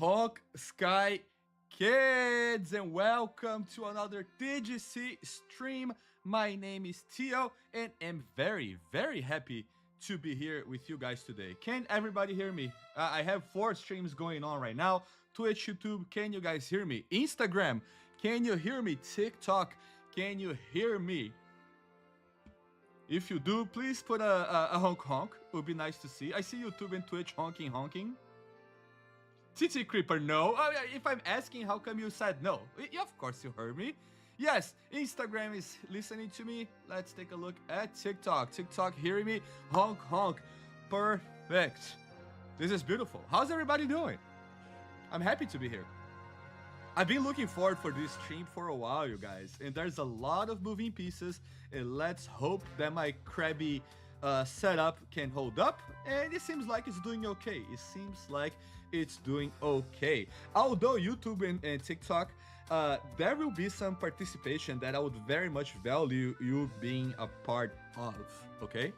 Honk Sky Kids, and welcome to another TGC stream. My name is Tio, and I'm very happy to be here with you guys today. Can everybody hear me? I have 4 streams going on right now. Twitch, YouTube, can you guys hear me? Instagram, can you hear me? TikTok, can you hear me? If you do, please put a honk honk. It would be nice to see. I see YouTube and Twitch honking. TT Creeper, no. If I'm asking how come you said no, of course you heard me. Yes, Instagram is listening to me. Let's take a look at TikTok. TikTok hearing me. Honk honk. Perfect. This is beautiful. How's everybody doing? I'm happy to be here. I've been looking forward for this stream for a while, you guys, and there's a lot of moving pieces, and let's hope that my crabby setup can hold up, and it seems like it's doing okay. Although YouTube and TikTok, there will be some participation that I would very much value you being a part of, okay?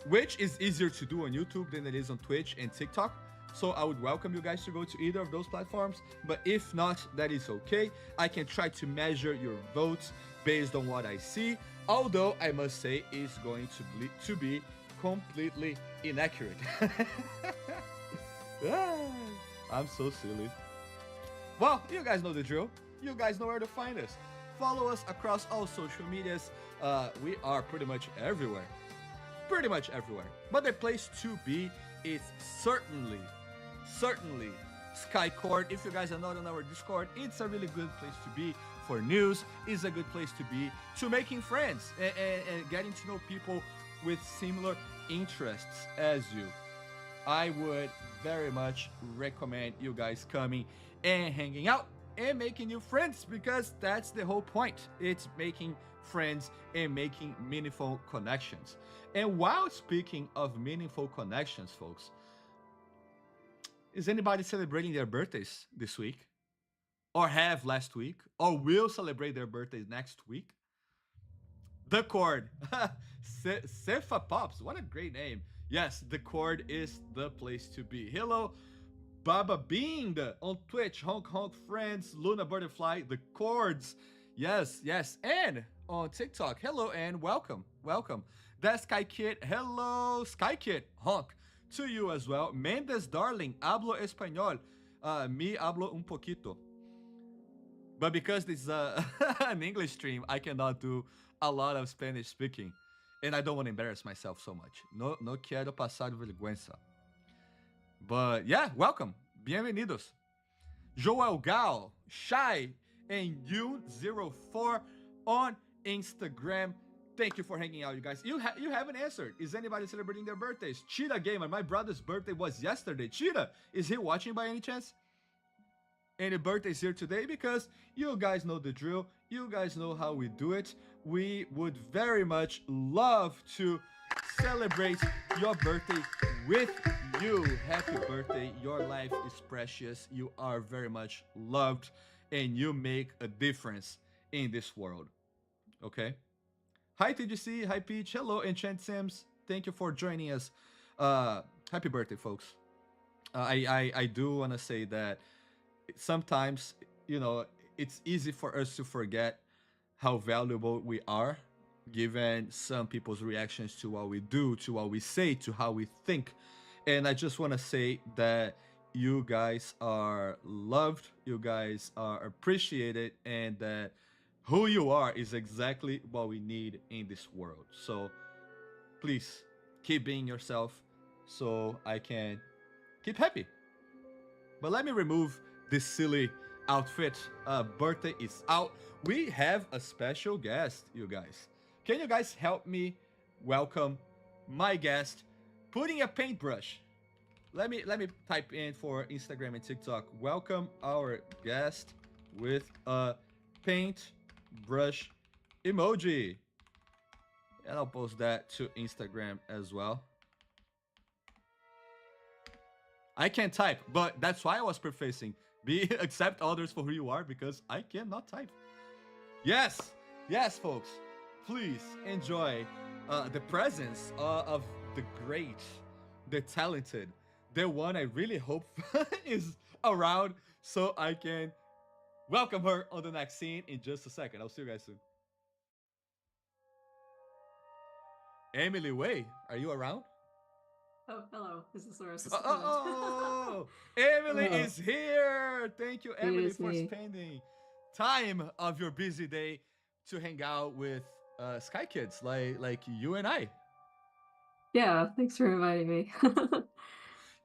Which is easier to do on YouTube than it is on Twitch and TikTok. So I would welcome you guys to go to either of those platforms, but if not, that is okay. I can try to measure your votes based on what I see, although I must say it's going to be completely inaccurate. I'm so silly. Well, you guys know the drill. You guys know where to find us. Follow us across all social medias. We are pretty much everywhere. But the place to be is certainly Skycord. If you guys are not on our Discord, it's a really good place to be for news. It's a good place to be to making friends and getting to know people with similar interests as you. I would very much recommend you guys coming and hanging out and making new friends, because that's the whole point. It's making friends and making meaningful connections. And while speaking of meaningful connections, folks, is anybody celebrating their birthdays this week? Or have last week? Or will celebrate their birthdays next week? The Cord. Sefa Pops. What a great name. Yes, The Cord is the place to be. Hello, Baba Bing on Twitch. Honk Honk Friends. Luna Butterfly. The Cords. Yes. And on TikTok. Hello and welcome. That's Sky Kid. Hello, Sky Kid. Honk to you as well. Mendes Darling, hablo español. Me hablo un poquito. But because this is an English stream, I cannot do a lot of Spanish speaking. And I don't want to embarrass myself so much. No quiero pasar vergüenza. But yeah, welcome. Bienvenidos. Joel Gal, Shy, and U04 on Instagram. Thank you for hanging out, you guys. You haven't answered. Is anybody celebrating their birthdays? Cheetah Gamer, my brother's birthday was yesterday. Cheetah, is he watching by any chance? Any birthdays here today? Because you guys know the drill. You guys know how we do it. We would very much love to celebrate your birthday with you. Happy birthday. Your life is precious. You are very much loved, and you make a difference in this world. Okay? Hi TGC, hi Peach, hello Enchant Sims, thank you for joining us. Happy birthday, folks. I do want to say that sometimes, you know, it's easy for us to forget how valuable we are, given some people's reactions to what we do, to what we say, to how we think. And I just want to say that you guys are loved, you guys are appreciated, and that who you are is exactly what we need in this world. So please keep being yourself so I can keep happy. But let me remove this silly outfit. Birthday is out. We have a special guest, you guys. Can you guys help me welcome my guest putting a paintbrush? Let me type in for Instagram and TikTok. Welcome our guest with a paintbrush emoji. And I'll post that to Instagram as well. I can't type, but that's why I was prefacing. Accept others for who you are, because I cannot type. Yes, folks. Please enjoy the presence of the great, the talented, the one I really hope is around so I can welcome her on the next scene in just a second. I'll see you guys soon. Emily Wei, are you around? Oh, hello. This is Laura's Oh, oh, disappointment. oh, Emily Hello. is here. Thank you, It Emily, is for me. spending time of your busy day to hang out with Sky Kids like you and I. Yeah, thanks for inviting me.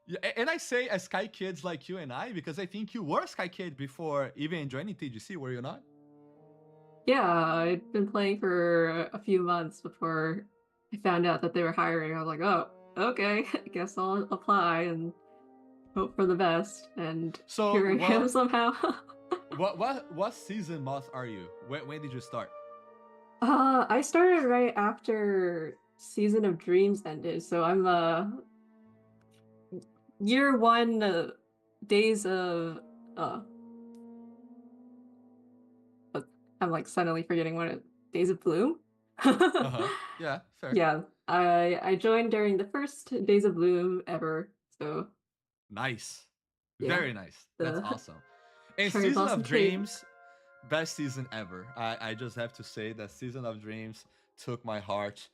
Yeah, and I say as Sky Kids like you and I because I think you were a Sky Kid before even joining TGC, were you not? Yeah, I'd been playing for a few months before I found out that they were hiring. I was like, oh, okay, I guess I'll apply and hope for the best. And So here I am what somehow. what season moth are you? When did you start? I started right after Season of Dreams ended, so I'm year one days of uh but I'm like suddenly forgetting what it Days of Bloom. Uh-huh. Yeah, fair. Yeah, I joined during the first Days of Bloom ever. So Nice. yeah, Very nice. That's the awesome. And cherry Season blossom of cake. Dreams, best season ever. I just have to say that Season of Dreams took my heart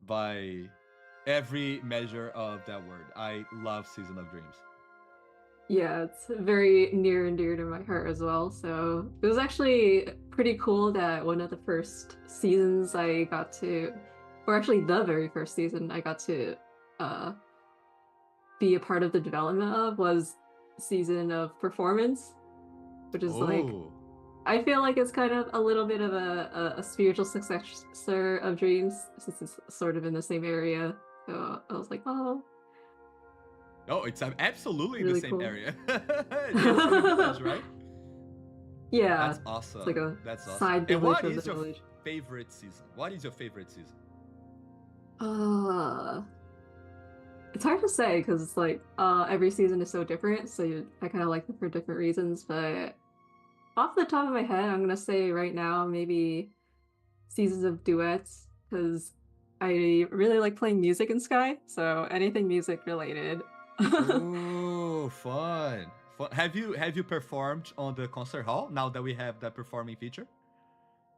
by every measure of that word. I love Season of Dreams. Yeah, it's very near and dear to my heart as well. So it was actually pretty cool that one of the first seasons I got to, or actually the very first season I got to uh, be a part of the development of was season of performance, which is like Oh. I feel like it's kind of a little bit of a spiritual successor of Dreams since it's sort of in the same area. So I was like, oh, No, it's absolutely in the really same cool. area. It's in a village, right? Yeah, That's it's like awesome. a That's awesome. side And village what of the is your village. favorite season? What is your favorite season? Uh, it's hard to say because it's like every season is so different. So I kind of like them for different reasons. But off the top of my head, I'm gonna say right now maybe seasons of duets because I really like playing music in Sky. So anything music related. Oh, fun. Fun. Have you performed on the concert hall now that we have that performing feature?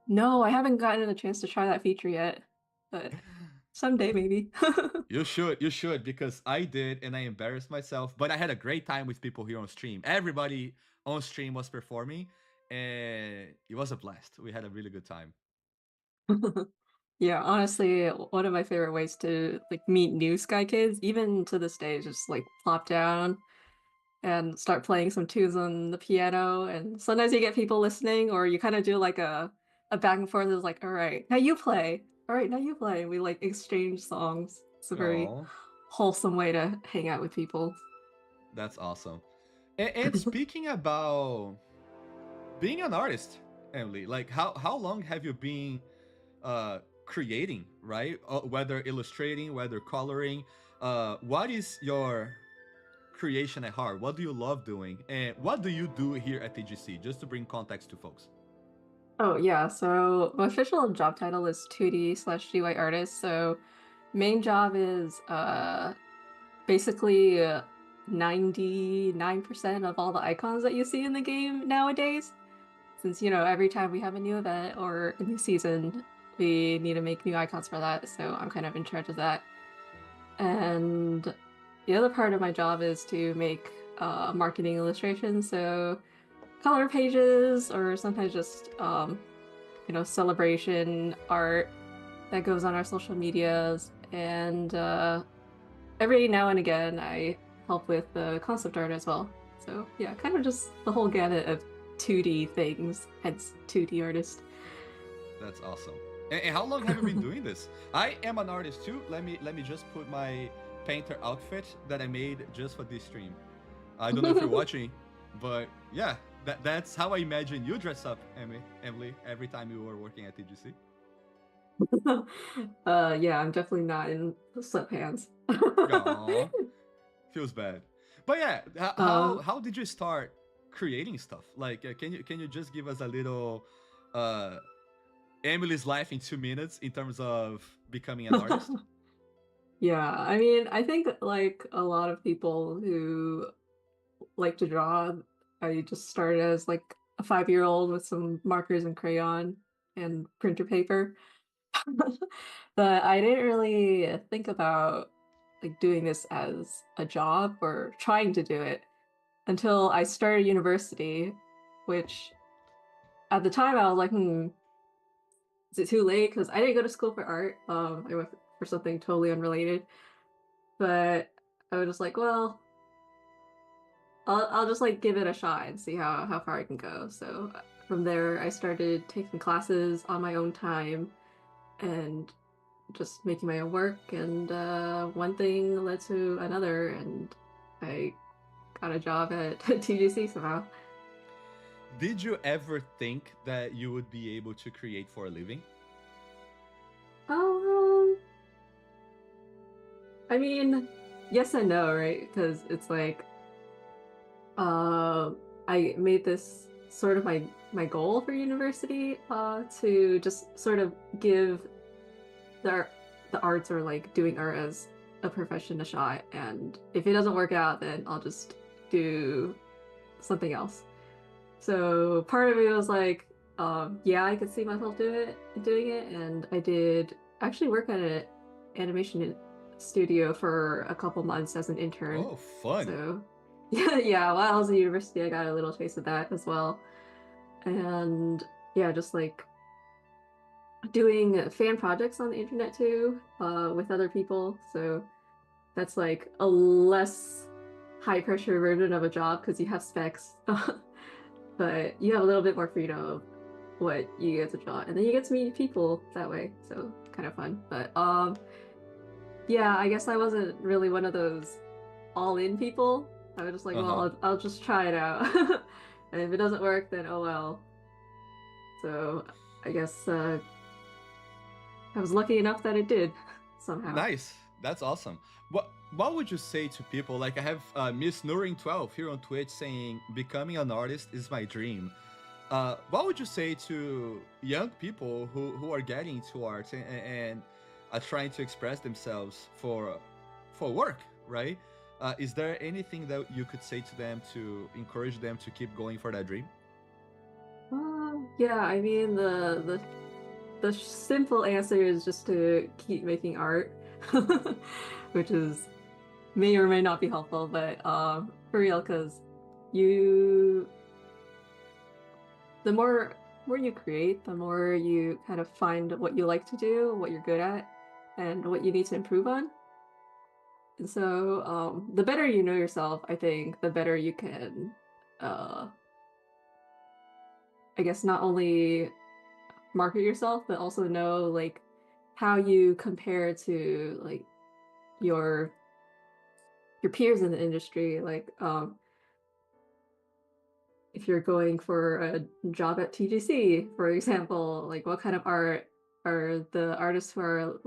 No, I haven't gotten a chance to try that feature yet, but someday maybe. You should, because I did and I embarrassed myself, but I had a great time with people here on stream. Everybody on stream was performing and it was a blast. We had a really good time. Yeah, honestly, one of my favorite ways to like meet new Sky Kids, even to this day, is just like plop down and start playing some tunes on the piano. And sometimes you get people listening, or you kind of do like a back and forth. It's like, all right, now you play. All right, now you play. And we like exchange songs. It's a very Oh, wholesome way to hang out with people. that's awesome. And speaking about being an artist, Emily, like how long have you been creating, right? Whether illustrating, whether coloring. What is your creation at heart? What do you love doing? And what do you do here at TGC? Just to bring context to folks. Oh yeah, so my official job title is 2D/UI artist. So main job is basically 99% of all the icons that you see in the game nowadays. Since, every time we have a new event or a new season, we need to make new icons for that. So I'm kind of in charge of that. And the other part of my job is to make marketing illustrations. So color pages or sometimes just, celebration art that goes on our social medias. And every now and again, I help with the concept art as well. So yeah, kind of just the whole gamut of 2D things, hence 2D artist. That's awesome. And how long have you been doing this? I am an artist too. Let me just put my painter outfit that I made just for this stream. I don't know if you're watching, but yeah, that's how I imagine you dress up, Emily, every time you were working at TGC. Yeah, I'm definitely not in sweatpants. Aww, feels bad. But yeah, um, how did you start creating stuff? Like, can you just give us a little uh Emily's life in 2 minutes in terms of becoming an artist? Yeah, I mean, I think like a lot of people who like to draw, I just started as like a 5-year-old with some markers and crayon and printer paper. But I didn't really think about like doing this as a job or trying to do it until I started university, which at the time I was like, is it too late? Because I didn't go to school for art. I went for something totally unrelated. But I was just like, well, I'll just like give it a shot and see how far I can go. So from there, I started taking classes on my own time and just making my own work. And one thing led to another, and I got a job at TGC somehow. Did you ever think that you would be able to create for a living? Um, I mean, yes and no, right? Because it's like, uh, I made this sort of my goal for university, to just sort of give the the arts or like doing art as a profession a shot. And if it doesn't work out, then I'll just do something else. So part of me was like, yeah, I could see myself doing it, and I did actually work at an animation studio for a couple months as an intern. Oh, fun. So yeah, yeah, while I was at university, I got a little taste of that as well. And yeah, just like doing fan projects on the internet too, with other people. So that's like a less high pressure version of a job because you have specs, but you have a little bit more freedom of what you get to draw, and then you get to meet people that way. So kind of fun. But yeah, I guess I wasn't really one of those all in people. I was just like, Uh well, huh. I'll just try it out, and if it doesn't work, then oh well. So I guess I was lucky enough that it did somehow. Nice. That's awesome. What would you say to people like I have Miss Nuring 12 here on Twitch saying becoming an artist is my dream. What would you say to young people who are getting into art and are trying to express themselves for work, right? Is there anything that you could say to them to encourage them to keep going for that dream? Yeah, I mean the simple answer is just to keep making art, which is may or may not be helpful, but for real, because you the more you create, the more you kind of find what you like to do, what you're good at, and what you need to improve on. And so the better you know yourself, I think, the better you can, uh, I guess, not only market yourself, but also know like how you compare to like your your peers in the industry. Like if you're going for a job at TGC, for example, like what kind of art are the artists who are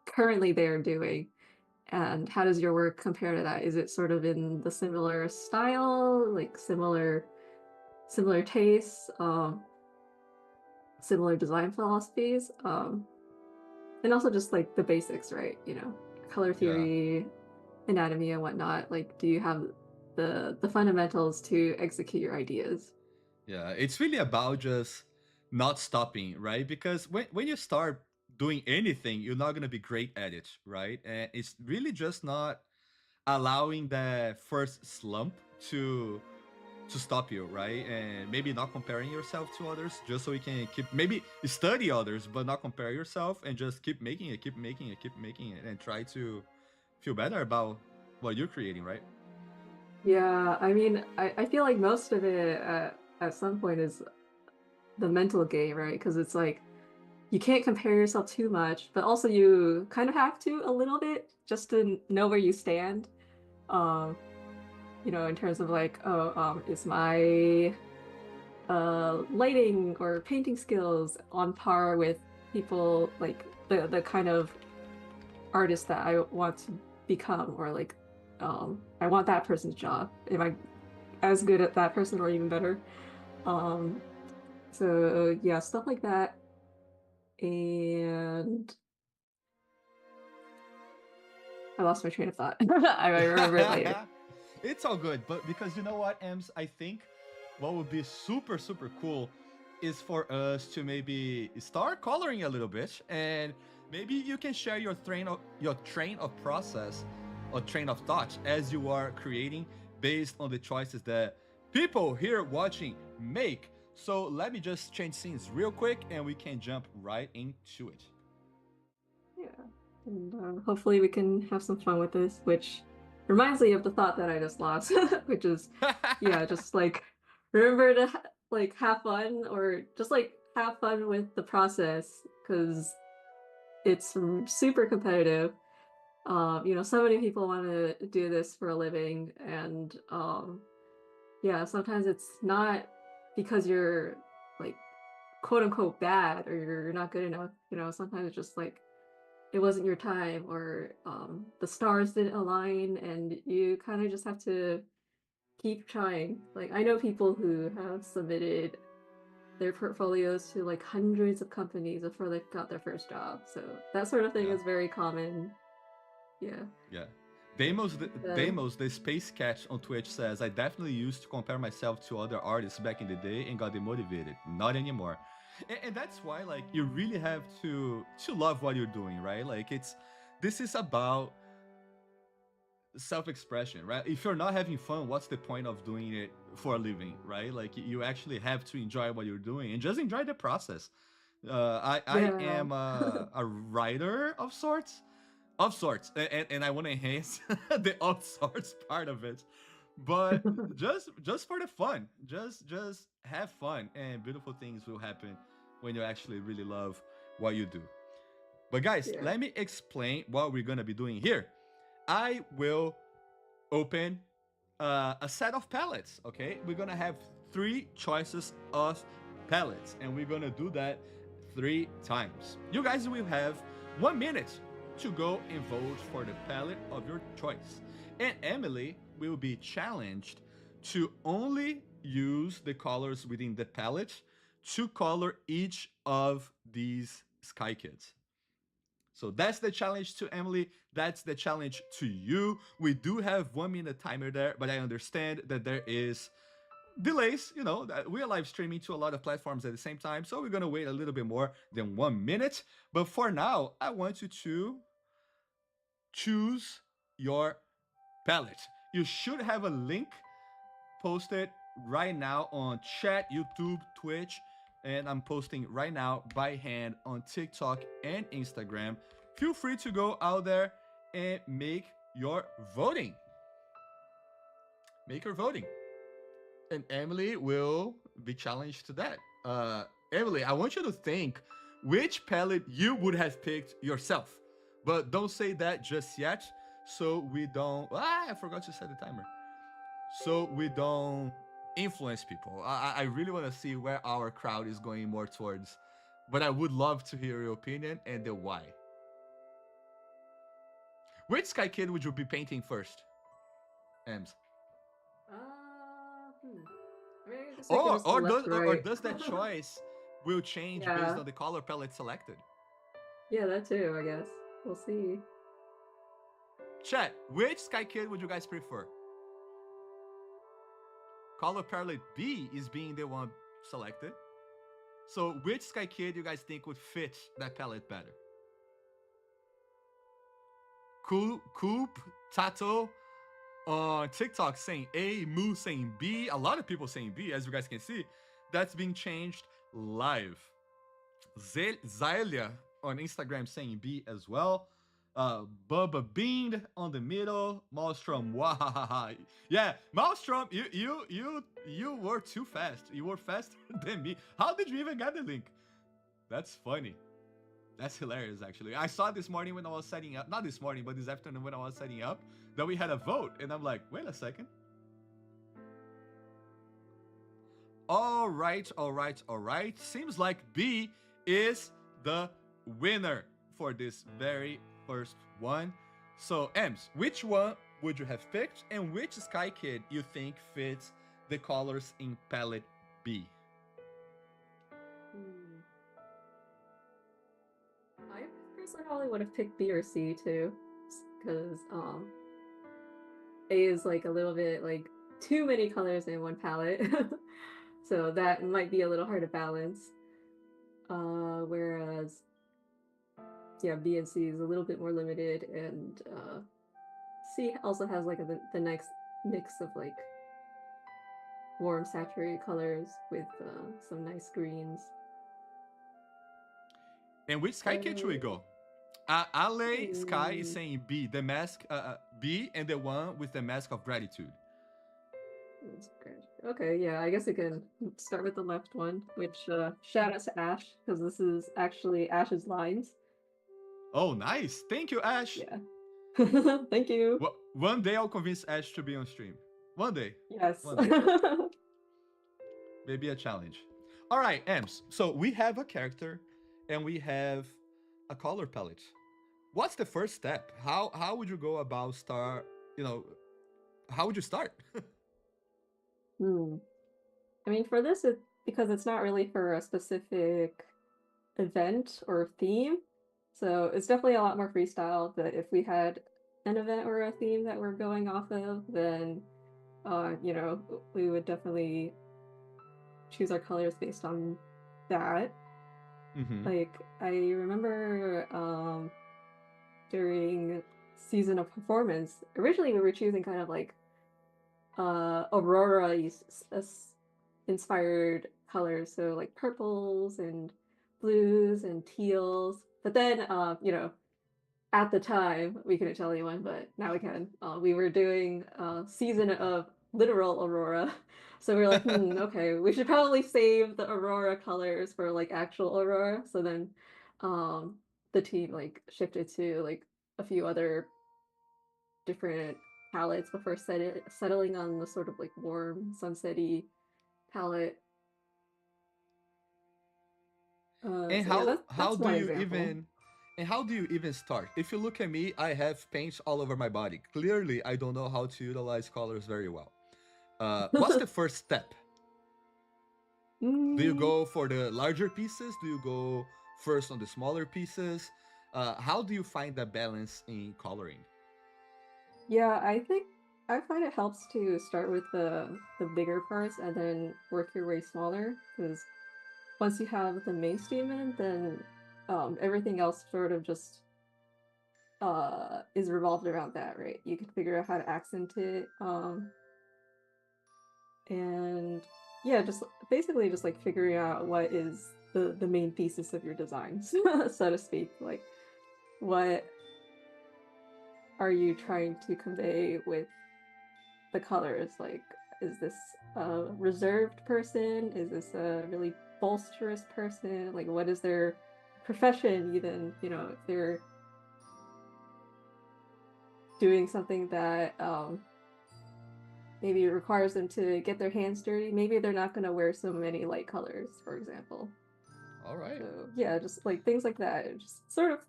currently there doing? And how does your work compare to that? Is it sort of in the similar style, like similar tastes, similar design philosophies? And also just like the basics, right? You know, color Yeah. theory, anatomy and whatnot. Like, do you have the fundamentals to execute your ideas? Yeah, it's really about just not stopping, right? Because when you start doing anything, you're not gonna be great at it, right? And it's really just not allowing the first slump to to stop you, right? And maybe not comparing yourself to others, just so you can keep maybe study others, but not compare yourself and just keep making it, keep making it, keep making it, and try to feel better about what you're creating, right? Yeah, I mean, I feel like most of it at some point is the mental game, right? Because it's like you can't compare yourself too much, but also you kind of have to a little bit just to know where you stand. Um, you know, in terms of like, oh, is my lighting or painting skills on par with people like the kind of artist that I want to become, or like I want that person's job. Am I as good at that person or even better? Um, so yeah, stuff like that. And I lost my train of thought. I might remember it later. It's all good, but because you know what, Ems, I think what would be super super cool is for us to maybe start coloring a little bit, and maybe you can share your train of process or train of thought as you are creating based on the choices that people here watching make. So let me just change scenes real quick and we can jump right into it. Yeah, and hopefully we can have some fun with this, which reminds me of the thought that I just lost, which is, yeah, just like remember to like have fun, or just like have fun with the process, because it's super competitive. So many people want to do this for a living, and yeah, sometimes it's not because you're like quote unquote bad or you're not good enough. Sometimes it's just like it wasn't your time, or the stars didn't align, and you kind of just have to keep trying. Like, I know people who have submitted their portfolios to like hundreds of companies before they got their first job, so that sort of thing Yeah. is very common. Yeah. Yeah. Demos, uh, Demos, the space cat on Twitch says, I definitely used to compare myself to other artists back in the day and got demotivated. Not anymore. And that's why, like, you really have to love what you're doing, right? Like, this is about self-expression, right? If you're not having fun, what's the point of doing it for a living, right? Like, you actually have to enjoy what you're doing and just enjoy the process. I yeah. am a writer of sorts, and I want to enhance the of sorts part of it, but just for the fun, just have fun, and beautiful things will happen when you actually really love what you do. But guys, Yeah. let me explain what we're gonna be doing here. I will open a set of palettes. Okay, we're gonna have three choices of palettes, and we're gonna do that 3 times. You guys will have 1 minute to go and vote for the palette of your choice, and Emily will be challenged to only use the colors within the palette to color each of these sky kids. So that's the challenge to Emily. That's the challenge to you. We do have 1 minute timer there, but I understand that there is delays. That we are live streaming to a lot of platforms at the same time, so we're gonna wait a little bit more than 1 minute. But for now, I want you to choose your palette. You should have a link posted right now on chat, YouTube, Twitch, and I'm posting right now by hand on TikTok and Instagram. Feel free to go out there and make your voting. Make your voting. And Emily will be challenged to that. Emily, I want you to think which palette you would have picked yourself. But don't say that just yet, so we don't. I forgot to set the timer. So we don't influence people. I really want to see where our crowd is going more towards, but I would love to hear your opinion and the why. Which Sky Kid would you be painting first, Ems? I mean, I guess it Or goes or left does to or right. does that choice will change based Yeah. on the color palette selected? Yeah, that too, I guess. We'll see. Chat, which Sky Kid would you guys prefer? Color palette B is being the one selected. So which Sky Kid you guys think would fit that palette better? Coop, Tato on TikTok saying A, Moo saying B, a lot of people saying B, as you guys can see. That's being changed live. Zylia on Instagram saying B as well. Bubba Bean on the middle. Maelstrom, wahahaha. Yeah, Maelstrom, you were too fast. You were faster than me. How did you even get the link? That's funny. That's hilarious, actually. I saw this morning when I was setting up, not this morning, but this afternoon when I was setting up, that we had a vote. And I'm like, wait a second. All right, all right, all right. Seems like B is the winner for this very first one. So, Ems, which one would you have picked, and which Sky Kid you think fits the colors in palette B? Hmm. I personally probably would have picked B or C too. because A is like a little bit like too many colors in one palette. So that might be a little hard to balance. Whereas yeah, B and C is a little bit more limited, and C also has like the nice mix of like warm saturated colors with some nice greens. And which sky kit should we go? Ale Sky is saying B, the mask, B, and the one with the mask of gratitude. That's great. Okay, yeah, I guess we can start with the left one, which shout out to Ash, because this is actually Ash's lines. Oh, nice. Thank you, Ash. Yeah. Thank you. One day I'll convince Ash to be on stream. One day. Yes. One day. Maybe a challenge. All right, Ems. So we have a character and we have a color palette. What's the first step? How would you go about start, how would you start? I mean, for this, because it's not really for a specific event or theme, so it's definitely a lot more freestyle. But if we had an event or a theme that we're going off of, then we would definitely choose our colors based on that. Like I remember during season of performance, originally we were choosing kind of like Aurora inspired colors, so like purples and blues and teals. But then at the time we couldn't tell anyone, but now we can. We were doing season of literal Aurora. So we were like, okay, we should probably save the Aurora colors for like actual Aurora. So then the team like shifted to like a few other different palettes before settling on the sort of like warm sunsetty palette. And how do you even start? If you look at me, I have paint all over my body. Clearly, I don't know how to utilize colors very well. What's the first step? Do you go for the larger pieces? Do you go first on the smaller pieces? How do you find that balance in coloring? Yeah, I find it helps to start with the bigger parts and then work your way smaller, because once you have the main statement, then everything else sort of just is revolved around that, right? You can figure out how to accent it, and yeah, just basically just like figuring out what is the main thesis of your designs, so to speak. Like, what are you trying to convey with the colors? Like, is this a reserved person? Is this a really bolsterous person? Like, what is their profession? Even, if they're doing something that maybe requires them to get their hands dirty, maybe they're not going to wear so many light colors, for example. All right. So yeah, just like things like that. Just sort of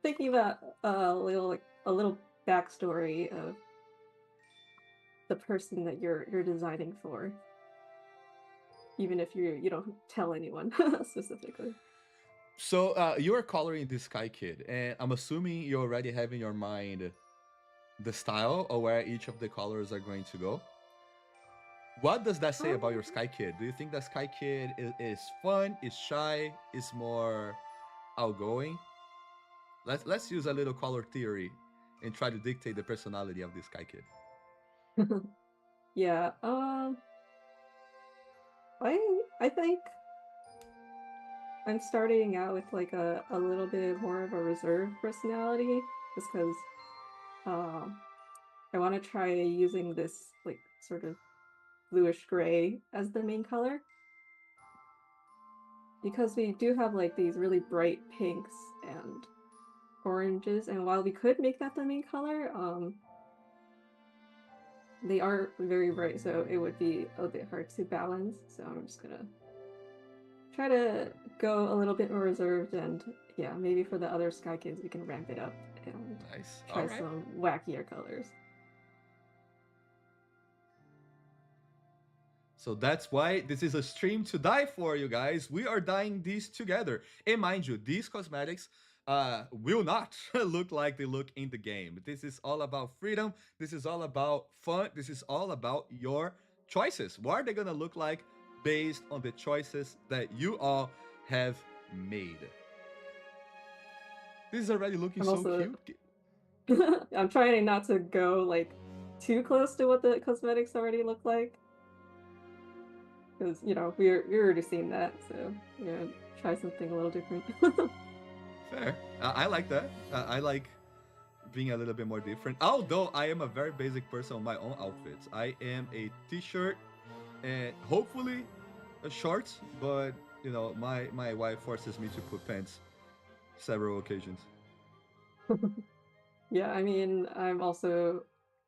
thinking about a little backstory of the person that you're designing for, even if you don't tell anyone specifically. So you are coloring this Sky Kid, and I'm assuming you already have in your mind the style or where each of the colors are going to go. What does that say about your Sky Kid? Do you think that Sky Kid is fun, is shy, is more outgoing? Let's use a little color theory and try to dictate the personality of this Sky Kid. Yeah, I think I'm starting out with like a little bit more of a reserved personality, just because I want to try using this like sort of bluish gray as the main color, because we do have like these really bright pinks and oranges, and while we could make that the main color, they are very bright, so it would be a bit hard to balance. So I'm just gonna try to go a little bit more reserved, and yeah, maybe for the other Sky Kids we can ramp it up and try some wackier colors. So that's why this is a stream to die for, you guys. We are dying these together. And mind you, these cosmetics, will not look like they look in the game. This is all about freedom. This is all about fun. This is all about your choices. What are they gonna look like based on the choices that you all have made? This is already looking I'm so also cute. I'm trying not to go like too close to what the cosmetics already look like. Because, we're already seen that, so yeah, try something a little different. Fair. I like that. I like being a little bit more different. Although I am a very basic person on my own outfits. I am a t-shirt and hopefully a shorts, but my wife forces me to put pants several occasions. Yeah, I mean, I'm also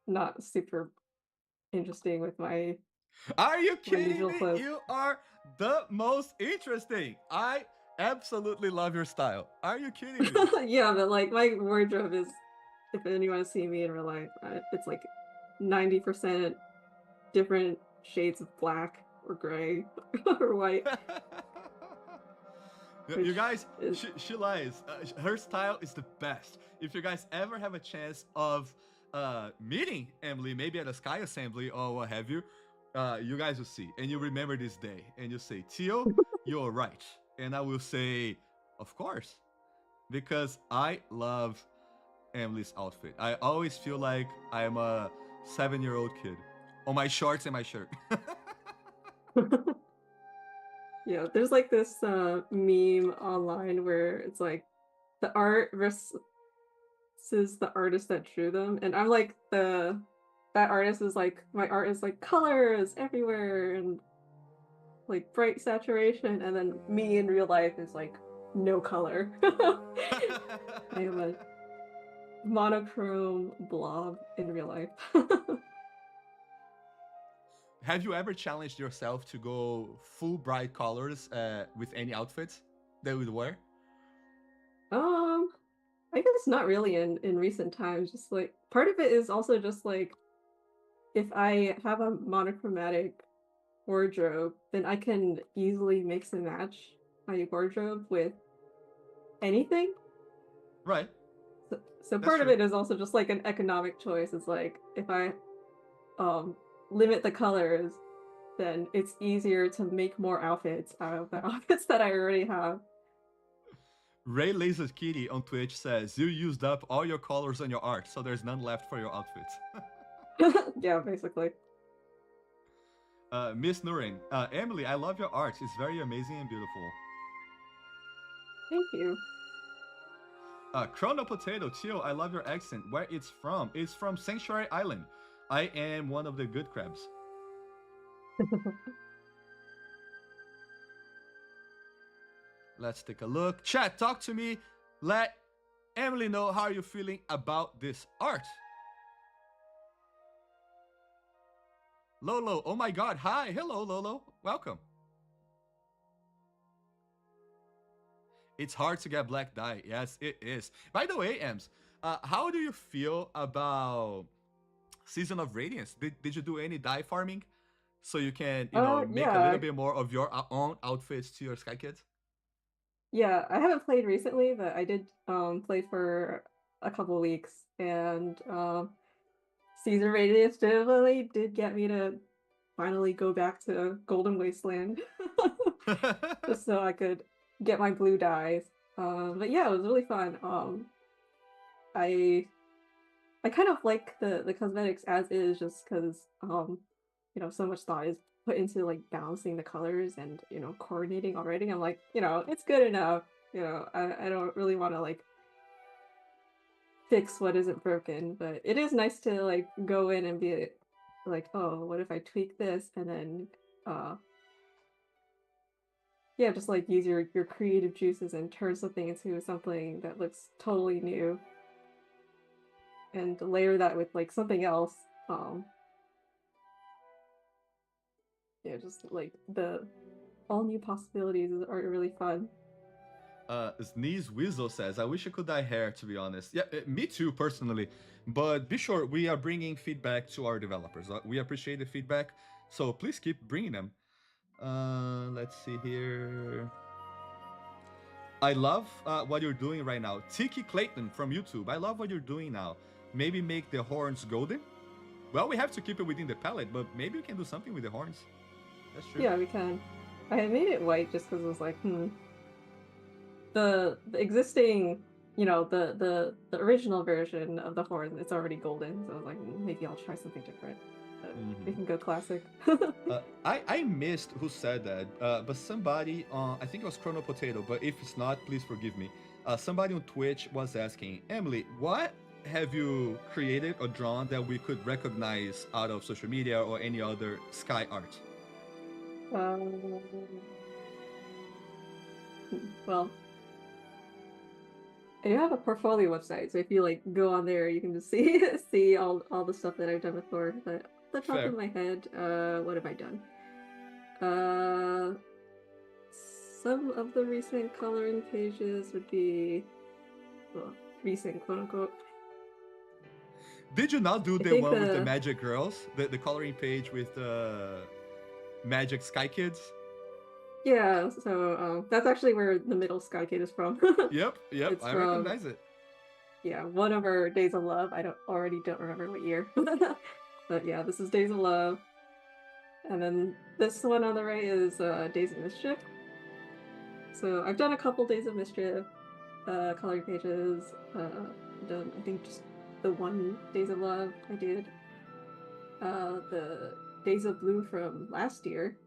not super interesting with Are you my kidding usual me? clothes. You are the most interesting. I absolutely love your style. Are you kidding me? Yeah, but like my wardrobe is, if anyone has seen me in real life, it's like 90% different shades of black or gray or white, You which guys, is she lies. Her style is the best. If you guys ever have a chance of meeting Emily, maybe at a Sky Assembly or what have you, you guys will see. And you remember this day. And you say, Tio, you're right. And I will say, of course. Because I love Emily's outfit. I always feel like I am a 7-year-old kid on my shorts and my shirt. yeah. There's like this meme online where it's like the art versus the artist that drew them, and I'm like that artist is like my art is like colors everywhere and like bright saturation, and then me in real life is like no color. I am a monochrome blob in real life. Have you ever challenged yourself to go full bright colors with any outfits that you would wear? um, I guess not really in recent times. Just like part of it is also just like if I have a monochromatic wardrobe, then I can easily mix and match my wardrobe with anything. Right, So that's part of true. it is also just like an economic choice. It's like if I um limit the colors, then it's easier to make more outfits out of the outfits that I already have. Ray Laser Kitty on Twitch says you used up all your colors on your art, so there's none left for your outfits. Yeah, basically. Miss Nurin, Emily, I love your art. It's very amazing and beautiful. Thank you. Chrono Potato, chill. I love your accent. Where it's from? It's from Sanctuary Island. I am one of the good crabs. Let's take a look. Chat, talk to me. Let Emily know how you're feeling about this art. Lolo, oh my god, hi. Hello, Lolo. Welcome. It's hard to get black dye. Yes, it is. By the way, Ems, how do you feel about Season of Radiance? Did you do any dye farming so you can, make a little Yeah, bit more of your own outfits to your Sky Kids? yeah. I haven't played recently, but I did play for a couple weeks, and Caesar Radius definitely did get me to finally go back to Golden Wasteland, just so I could get my blue dyes. But yeah, it was really fun. I I kind of like the cosmetics as is, just because so much thought is put into like balancing the colors and coordinating already. I'm like, it's good enough. I don't really want to like fix what isn't broken, but it is nice to like go in and be like, oh, what if I tweak this, and then uh yeah, just like use your creative juices and turn something into something that looks totally new, and layer that with like something else. Um yeah, just like the all new possibilities are really fun. Sneeze Weasel says, I wish I could dye hair, to be honest. Yeah, me too, personally. But be sure, we are bringing feedback to our developers. We appreciate the feedback, so please keep bringing them. Let's see here. I love what you're doing right now. Tiki Clayton from YouTube. I love what you're doing now. Maybe make the horns golden. Well, we have to keep it within the palette, but maybe we can do something with the horns. That's true. Yeah, we can. I made it white just because it was like, the existing, the original version of the horn, it's already golden. So I was like, maybe I'll try something different. We can go classic. I missed who said that, but somebody on, I think it was Chrono Potato, but if it's not, please forgive me. Somebody on Twitch was asking, Emily, what have you created or drawn that we could recognize out of social media or any other sky art? Well, I have a portfolio website, so if you like go on there, you can just see all the stuff that I've done before. But off the top Fair. of my head, what have I done? Some of the recent coloring pages would be, well, recent quote unquote. Did you not do the one with the Magic Girls, the coloring page with the Magic Sky Kids? Yeah, so that's actually where the middle Sky Kid is from. Yep, I recognize it. Yeah, one of our Days of Love. I don't remember what year. But yeah, this is Days of Love. And then this one on the right is Days of Mischief. So I've done a couple Days of Mischief coloring pages. Done, I think, just the one Days of Love I did. The Days of Blue from last year.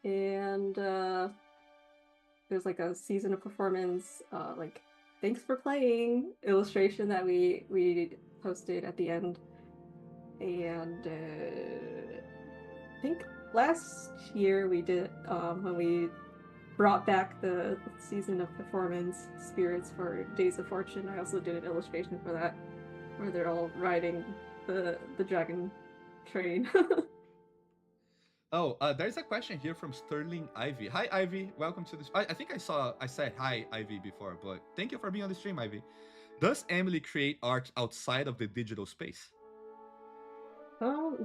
And there's like a season of performance, like thanks for playing illustration that we posted at the end. And I think last year we did when we brought back the season of performance spirits for Days of Fortune. I also did an illustration for that where they're all riding the dragon train. Oh, there's a question here from Sterling Ivy. Hi, Ivy. Welcome to this. I think I said hi, Ivy, before, but thank you for being on the stream, Ivy. Does Emily create art outside of the digital space?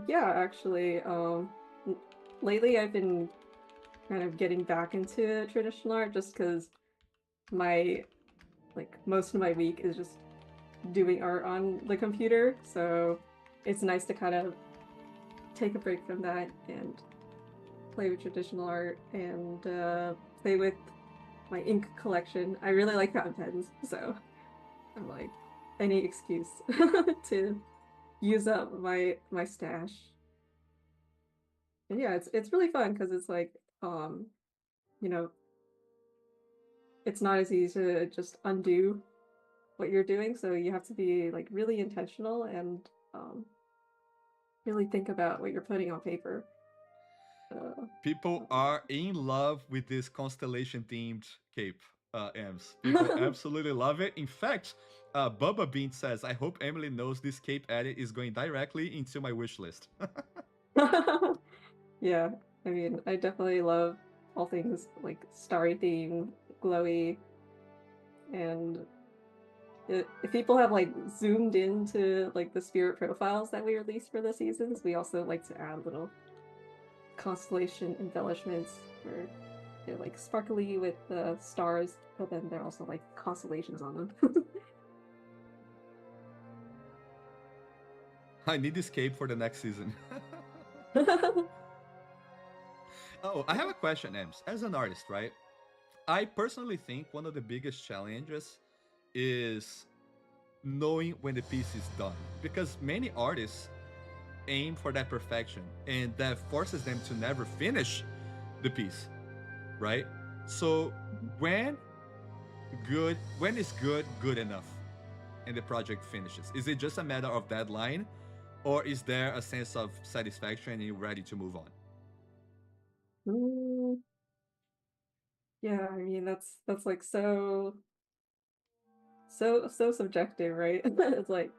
Yeah, actually. Lately I've been kind of getting back into traditional art just because most of my week is just doing art on the computer. So it's nice to kind of take a break from that and play with traditional art and play with my ink collection. I really like fountain pens, so I'm like any excuse to use up my stash. And yeah, it's really fun because it's like it's not as easy to just undo what you're doing, so you have to be like really intentional and really think about what you're putting on paper. People are in love with this constellation themed cape, Ems. People absolutely love it. In fact, Bubba Bean says, I hope Emily knows this cape edit is going directly into my wish list. Yeah, I mean, I definitely love all things like starry theme, glowy, and if people have like zoomed into like the spirit profiles that we released for the seasons, we also like to add little constellation embellishments where they're like sparkly with the stars, but then they're also like constellations on them. I need this cape for the next season. Oh, I have a question, Ems. As an artist, right? I personally think one of the biggest challenges is knowing when the piece is done, because many artists aim for that perfection and that forces them to never finish the piece, right? So when is good enough and the project finishes? Is it just a matter of deadline, or is there a sense of satisfaction and you're ready to move on? Yeah, I mean that's like so subjective, right? It's like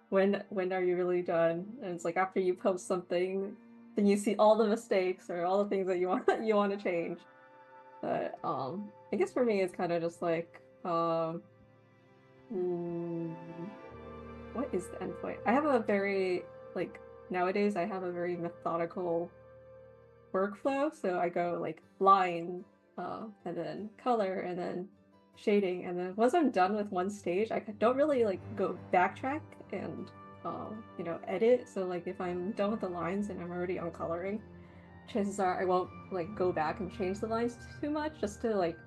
when are you really done? And it's like after you post something, then you see all the mistakes or all the things that you want to change. But I guess for me it's kind of just like what is the endpoint? I have a very nowadays I have a very methodical workflow, so I go like line and then color, and then shading, and then once I'm done with one stage, I don't really like go backtrack and edit. So like if I'm done with the lines and I'm already on coloring, chances are I won't like go back and change the lines too much, just to like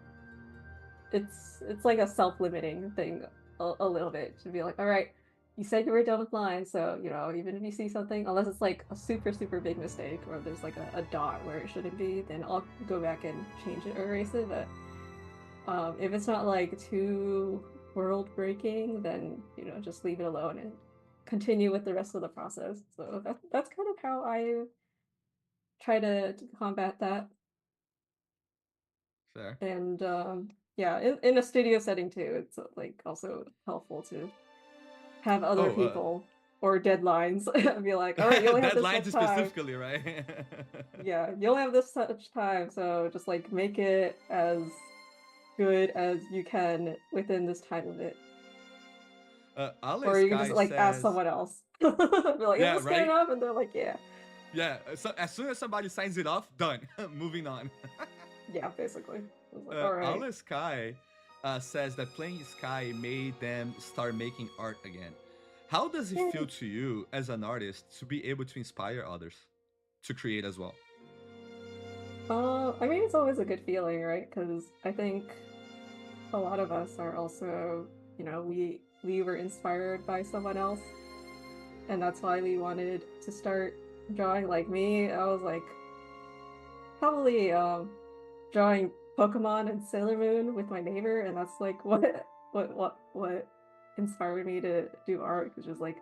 it's like a self-limiting thing a little bit, to be like, all right, you said you were done with lines, so even if you see something, unless it's like a super super big mistake or there's like a dot where it shouldn't be, then I'll go back and change it or erase it. But if it's not like too world breaking, then just leave it alone and continue with the rest of the process. So that's kind of how I try to combat that. Fair. And yeah, in a studio setting too, it's like also helpful to have other Oh, people or deadlines. Be like, all right, you only have this deadlines much time. specifically, right? Yeah, you only have this much time, so just like make it as good as you can within this time limit. Or Alice you can just Kai like ask says, someone else. Be like, is yeah, this good right? enough? And they're like, yeah. Yeah, so as soon as somebody signs it off, done. Moving on. Yeah, basically. I was like, all right. Alice Kai says that playing Sky made them start making art again. How does it feel to you as an artist to be able to inspire others to create as well? I mean, it's always a good feeling, right? Because I think a lot of us are also, we were inspired by someone else, and that's why we wanted to start drawing. Like me, I was like probably drawing Pokemon and Sailor Moon with my neighbor, and that's like what inspired me to do art, which is like,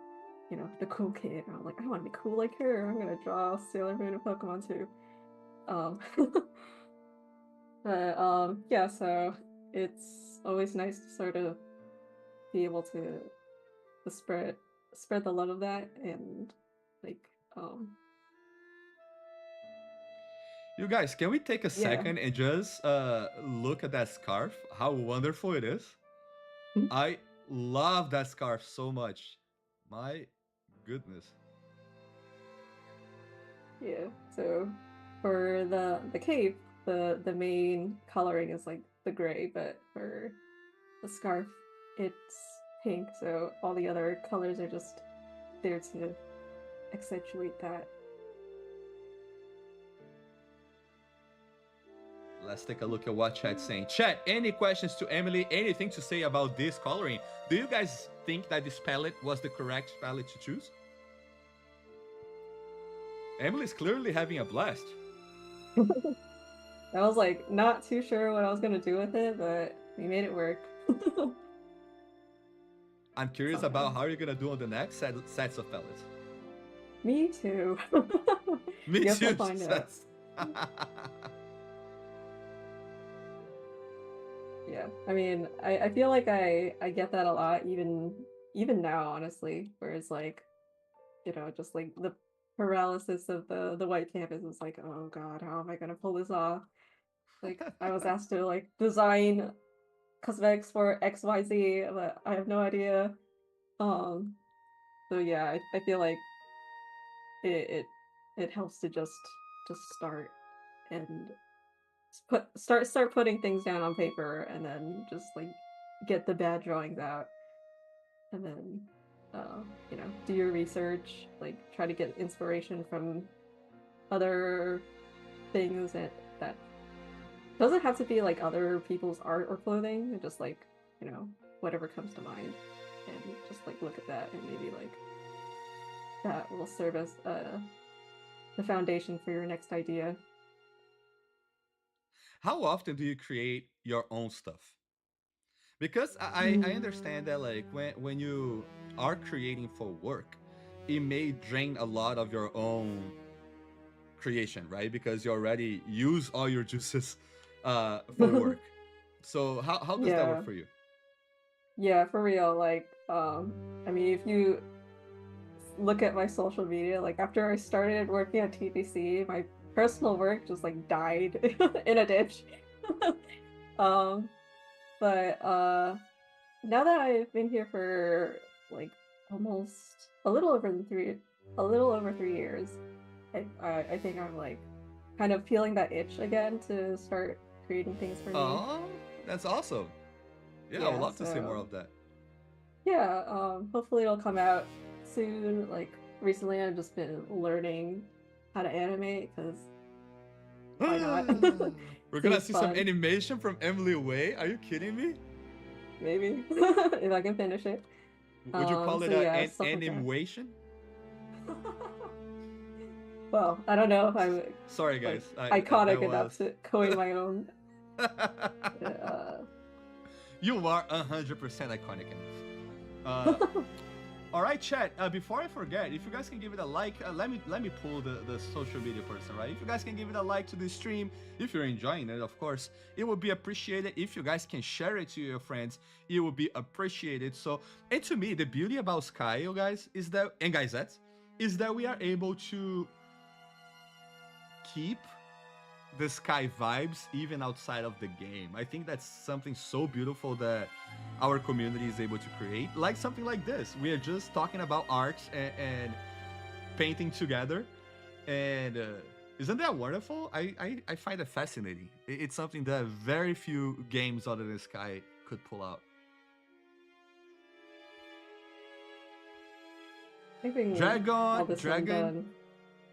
the cool kid. And I'm like, I want to be cool like her. I'm gonna draw Sailor Moon and Pokemon too. Um, but yeah, so it's always nice to sort of be able to spread the love of that, and like You guys, can we take a yeah. second and just look at that scarf? How wonderful it is. I love that scarf so much. My goodness. Yeah. So for the cape, the main coloring is like the gray, but for the scarf, it's pink. So all the other colors are just there to accentuate that. Let's take a look at what chat's saying. Chat, any questions to Emily? Anything to say about this coloring? Do you guys think that this palette was the correct palette to choose? Emily's clearly having a blast. I was like not too sure what I was gonna do with it, but we made it work. I'm curious Somehow. about how you're gonna do on the next sets of palettes. Me too. Me Guess we'll too, find out. Yeah, I mean, I feel like I get that a lot, even now, honestly, where it's like, just like the paralysis of the white canvas is like, oh God, how am I gonna pull this off? Like I was asked to like design cosmetics for XYZ, but I have no idea. Um, so yeah, I feel like it helps to just start and start putting things down on paper, and then just like get the bad drawings out, and then do your research, like try to get inspiration from other things that doesn't have to be like other people's art or clothing, just like whatever comes to mind, and just like look at that, and maybe like that will serve as the foundation for your next idea. How often do you create your own stuff? Because I understand that like when you are creating for work, it may drain a lot of your own creation, right? Because you already use all your juices for work. So how does that Yeah. work for you? Yeah, for real. Like, I mean, if you look at my social media, like after I started working at TGC, my personal work just like died in a ditch. um, but now that I've been here for like almost a little over 3 years, I think I'm like kind of feeling that itch again to start creating things for me. Oh, that's awesome. Yeah, I would Yeah, love to see more so of that. yeah, hopefully it'll come out soon. Like recently, I've just been learning how to animate because why not? We're gonna Seems see some fun. animation from Emily Wei. Are you kidding me? Maybe if I can finish it. Would you call So it yeah, an stuff like that. animation? Well, I don't know if I'm Sorry, like guys. iconic That enough was. to coin my own. Uh, You are 100% iconic enough. All right, chat. Before I forget, if you guys can give it a like, let me pull the social media person, right? If you guys can give it a like to the stream, if you're enjoying it, of course, it would be appreciated. If you guys can share it to your friends, it would be appreciated. So, and to me, the beauty about Sky, you guys, is that, and guys, is that we are able to keep the Sky vibes even outside of the game. I think that's something so beautiful that our community is able to create. Like something like this. We are just talking about art and painting together. And isn't that wonderful? I find it fascinating. It's something that very few games other than Sky could pull out. I think all this one Dragon, done.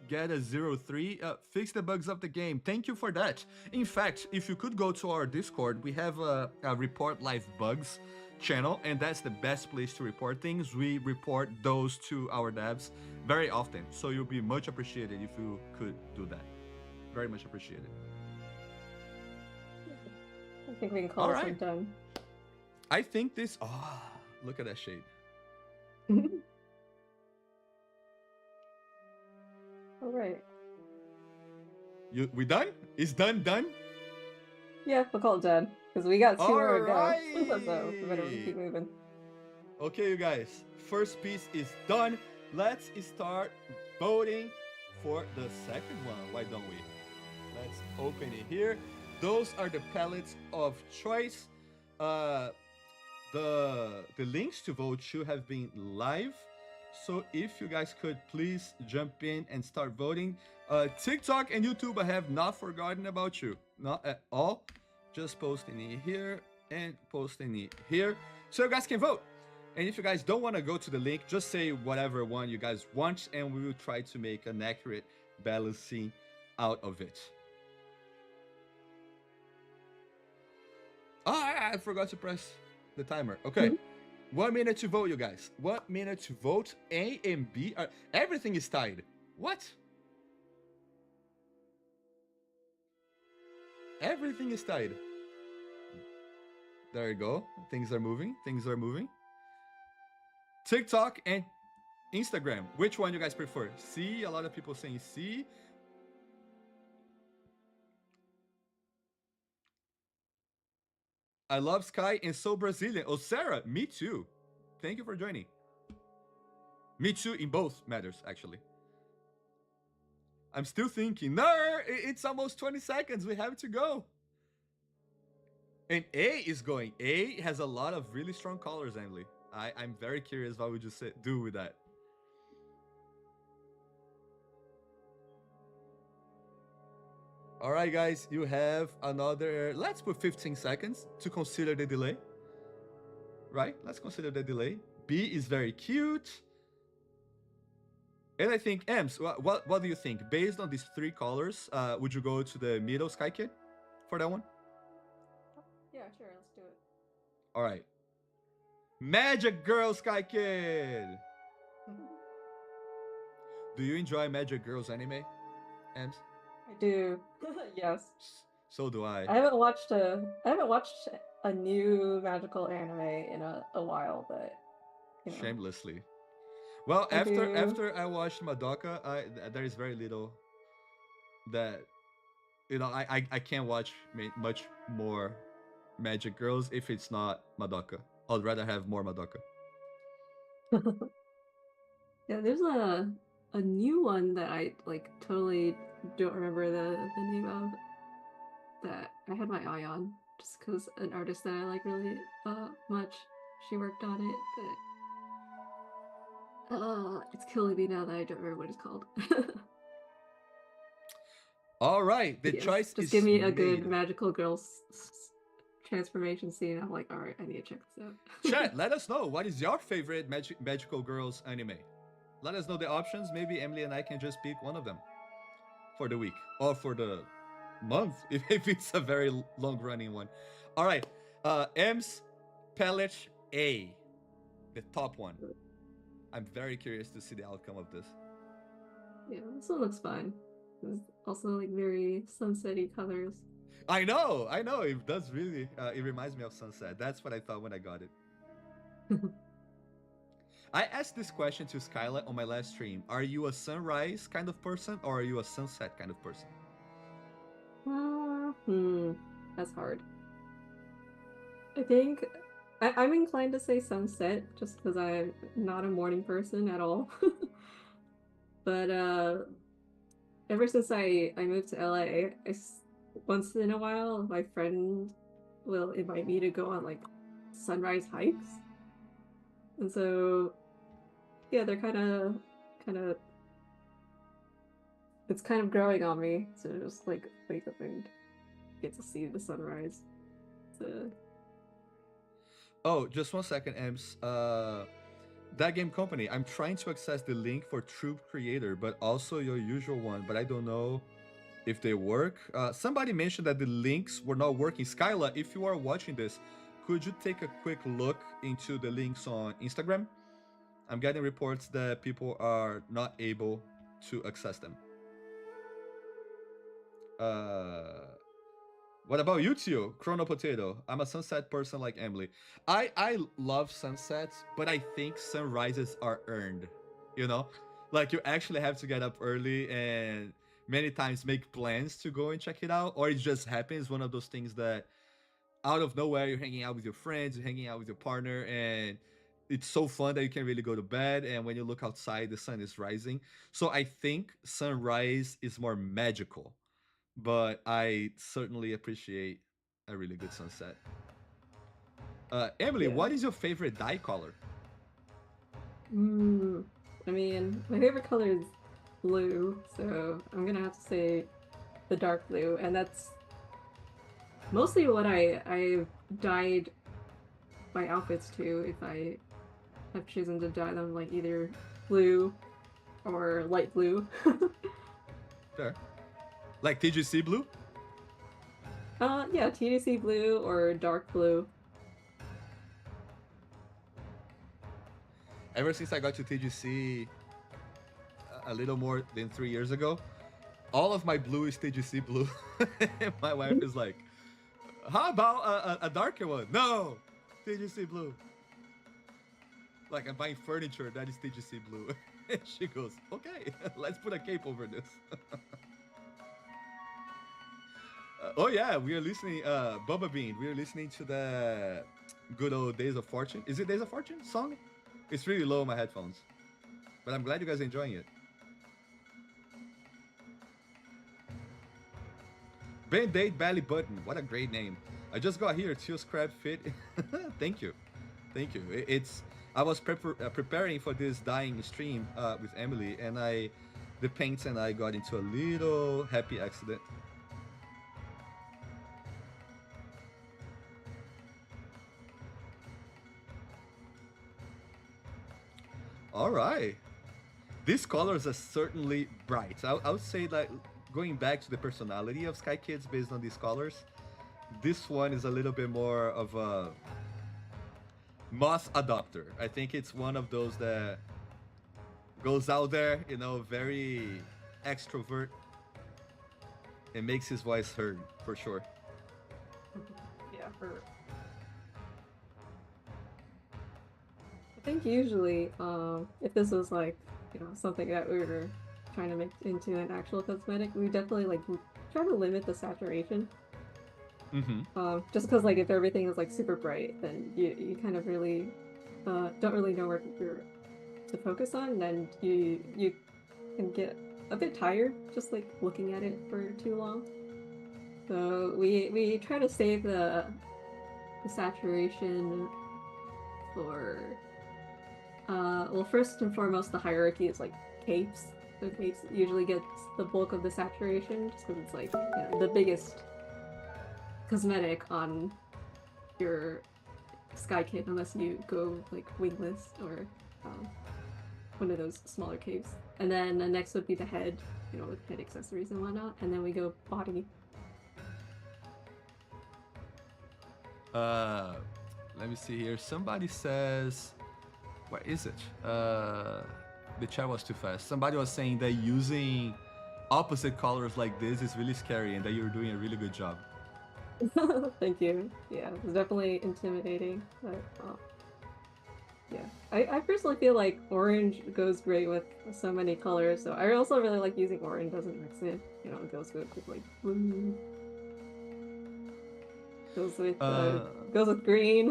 get a 03, fix the bugs of the game. Thank you for that. In fact, if you could go to our Discord, we have a report live bugs channel, and that's the best place to report things. We report those to our devs very often, so you'll be much appreciated if you could do that. Very much appreciated. I think we can call this one done. I think this. Oh, look at that shade. All right. We done? Is done? Yeah, we'll call it done because we got 2 more to go. Right. So we better keep moving. Okay, you guys. First piece is done. Let's start voting for the second one. Why don't we? Let's open it here. Those are the palettes of choice. The links to vote should have been live. So if you guys could please jump in and start voting. TikTok and YouTube, I have not forgotten about you. Not at all. Just posting it here and posting it here. So you guys can vote. And if you guys don't want to go to the link, just say whatever one you guys want, and we will try to make an accurate balancing out of it. Oh, I forgot to press the timer. Okay. 1 minute to vote, you guys. 1 minute to vote. A and B are... Everything is tied. What? Everything is tied. There you go. Things are moving. Things are moving. TikTok and Instagram. Which one you guys prefer? C. A lot of people saying C. I love Sky and so Brazilian. Oh, Sarah, me too. Thank you for joining. Me too in both matters, actually. I'm still thinking. No, it's almost 20 seconds. We have to go. And A is going. A has a lot of really strong colors, Emily. I'm very curious what would you do with that. All right, guys, you have another, let's put 15 seconds to consider the delay. Right? Let's consider the delay. B is very cute. And I think, Ems, what do you think? Based on these 3 colors, would you go to the middle Sky Kid for that one? Yeah, sure, let's do it. All right. Magic Girl Sky Kid! Do you enjoy Magic Girls anime, Ems? I do. Yes. So do I. I haven't watched a new magical anime in a while, but you know. Shamelessly. Well, after I watched Madoka, there is very little that I can't watch much more Magic Girls if it's not Madoka. I'd rather have more Madoka. Yeah, there's a new one that I like totally don't remember the name of that I had my eye on just because an artist that I like really much, she worked on it, but it's killing me now that I don't remember what it's called. All right, the Yes, choice just is give me a good made. magical girl transformation scene. I'm like, all right, I need to check this out. Chat, let us know what is your favorite magical girls anime. Let us know the options. Maybe Emily and I can just pick one of them for the week or for the month if it's a very long running one. All right, M's Pellet A, the top one. I'm very curious to see the outcome of this. Yeah, this one looks fine. It's also like very sunsetty colors. I know. It does really. It reminds me of Sunset. That's what I thought when I got it. I asked this question to Skyla on my last stream. Are you a sunrise kind of person or are you a sunset kind of person? That's hard. I think I'm inclined to say sunset just because I'm not a morning person at all. But ever since I moved to LA, once in a while my friend will invite me to go on like sunrise hikes. And so yeah, they're kind of it's kind of growing on me to just like wake up and get to see the sunrise. So Oh, just 1 second, Ems. That game company, I'm trying to access the link for Troop Creator, but also your usual one, but I don't know if they work. Somebody mentioned that the links were not working. Skyla, if you are watching this, could you take a quick look into the links on Instagram? I'm getting reports that people are not able to access them. What about you, Tio? Chrono Potato. I'm a sunset person like Emily. I love sunsets, but I think sunrises are earned. You know, like you actually have to get up early and many times make plans to go and check it out, or it just happens. One of those things that out of nowhere you're hanging out with your friends, you're hanging out with your partner, and it's so fun that you can really go to bed. And when you look outside, the sun is rising. So I think sunrise is more magical, but I certainly appreciate a really good sunset. Emily, yeah. what is your favorite dye color? I mean, my favorite color is blue, so I'm gonna have to say the dark blue, and that's mostly what I've dyed my outfits to. If I have chosen to dye them like either blue or light blue. Fair. Like TGC blue? Yeah, TDC blue or dark blue. Ever since I got to TGC a little more than 3 years ago, all of my blue is TGC blue. My wife is like, how about a darker one? No, TGC blue. Like I'm buying furniture that is TGC blue. And she goes, okay, let's put a cape over this. Oh yeah, we are listening. Bubba Bean, we are listening to the good old Days of Fortune. Is it Days of Fortune song? It's really low on my headphones, but I'm glad you guys are enjoying it. Band-Aid Belly Button, what a great name. I just got here, Tio Scrap Fit. Thank you, thank you. It's I was preparing for this dying stream with Emily, and the paints and I got into a little happy accident. All right. These colors are certainly bright. I would say that going back to the personality of Sky Kids based on these colors, this one is a little bit more of a moth adopter. I think it's one of those that goes out there, very extrovert and makes his voice heard for sure. Yeah, I think usually, if this was like, something that we were trying to make into an actual cosmetic, we definitely like try to limit the saturation. Just because like if everything is like super bright, then you kind of really don't really know where to focus on, and you can get a bit tired just like looking at it for too long. So we try to save the saturation for well, first and foremost, the hierarchy is like capes. So Capes usually gets the bulk of the saturation just because it's like, you know, the biggest cosmetic on your Sky Kit unless you go like wingless or um, one of those smaller caves. And then the next would be the head, you know, with head accessories and whatnot. And then we go body. Let me see here. Somebody says, where is it? The chat was too fast. Somebody was saying that using opposite colors like this is really scary and that you're doing a really good job. Thank you. Yeah, it's definitely intimidating, but yeah. I personally feel like orange goes great with so many colors, so I also really like using orange. Doesn't mix it, you know, it goes good with like blue, goes with green,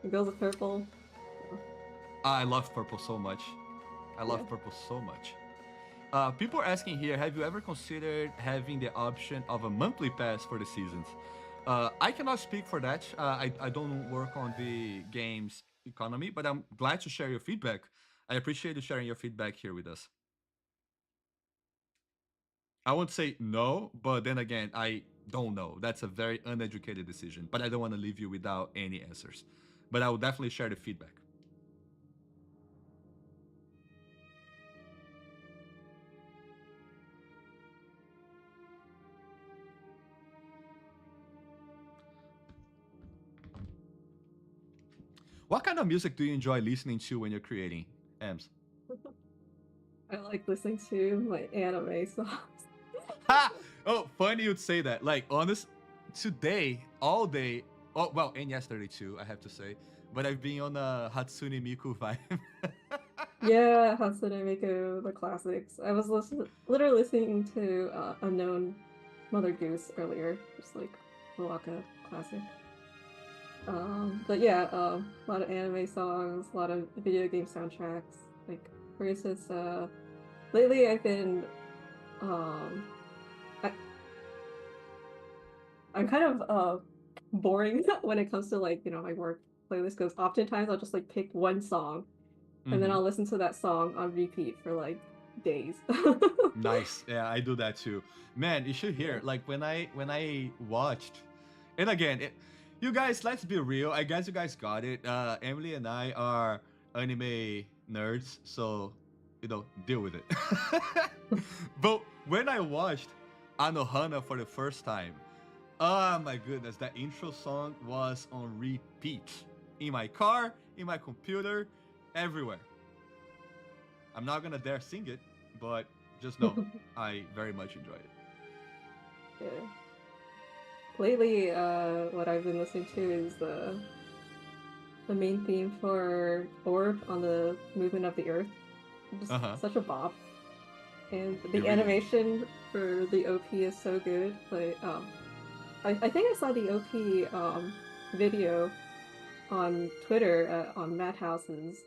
it goes with purple. I love purple so much. I love purple so much. People are asking here, have you ever considered having the option of a monthly pass for the seasons? I cannot speak for that. I don't work on the game's economy, but I'm glad to share your feedback. I appreciate you sharing your feedback here with us. I won't say no, but then again, I don't know. That's a very uneducated decision, but I don't want to leave you without any answers. But I will definitely share the feedback. What kind of music do you enjoy listening to when you're creating, Ems? I like listening to my anime songs. Ha! Oh, funny you'd say that. Like, honest, today, all day, oh, well, and yesterday too, I have to say, but I've been on a Hatsune Miku vibe. Yeah, Hatsune Miku, the classics. I was literally listening to Unknown Mother Goose earlier, just like Waka classic. But yeah, a lot of anime songs, a lot of video game soundtracks. Like, for instance, lately I've been, I, I'm kind of boring when it comes to like, you know, my work playlist, because oftentimes I'll just like pick one song and then I'll listen to that song on repeat for like days. Nice. Yeah, I do that too. Man, you should hear like when I watched, and again, you guys, let's be real. I guess you guys got it. Emily and I are anime nerds, so deal with it. But when I watched Anohana for the first time, oh my goodness, that intro song was on repeat in my car, in my computer, everywhere. I'm not gonna dare sing it, but just know I very much enjoy it. Yeah. Lately, what I've been listening to is the main theme for Orb on the Movement of the Earth. Just such a bop. And the animation for the OP is so good. Like, I think I saw the OP video on Twitter, on Madhouse's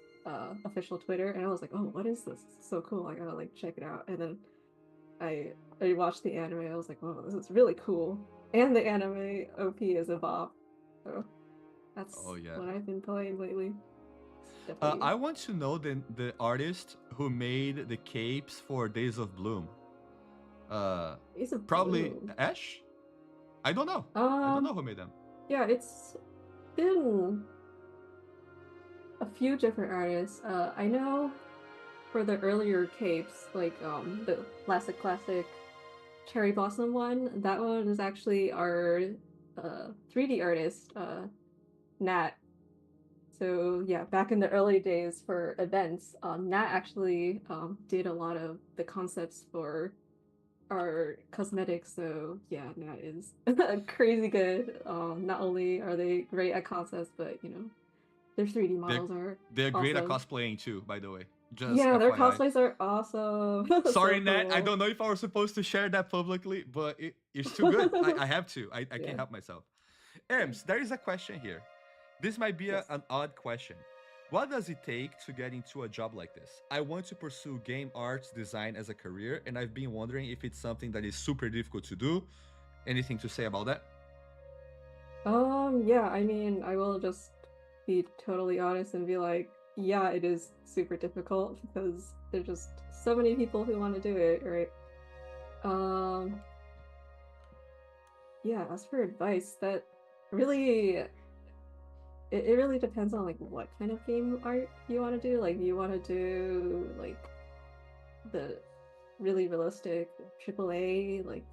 official Twitter, and I was like, oh, what is this? It's so cool. I gotta like check it out. And then I watched the anime. I was like, oh, this is really cool. And the anime OP is a bop. So that's what I've been playing lately. I want to know the artist who made the capes for Days of Bloom. Probably Bloom. Ash? I don't know. I don't know who made them. Yeah, it's been a few different artists. I know for the earlier capes, like the classic Cherry Blossom one, that one is actually our 3D artist, Nat. So yeah, back in the early days for events, Nat actually did a lot of the concepts for our cosmetics. So yeah, Nat is crazy good. Not only are they great at concepts, but you know, their 3D models they're great at cosplaying too, by the way. Just yeah, FYI. their cosplays are awesome. Sorry, so Nat, cool. I don't know if I was supposed to share that publicly, but it's too good. I have to. I can't help myself. Ems, there is a question here. This might be an odd question. What does it take to get into a job like this? I want to pursue game arts design as a career, and I've been wondering if it's something that is super difficult to do. Anything to say about that? Yeah, I mean, I will just be totally honest and be like, yeah, it is super difficult because there's just so many people who want to do it, right? Um, yeah, as for advice, that really it really depends on like what kind of game art you want to do. Like, you want to do like the really realistic AAA like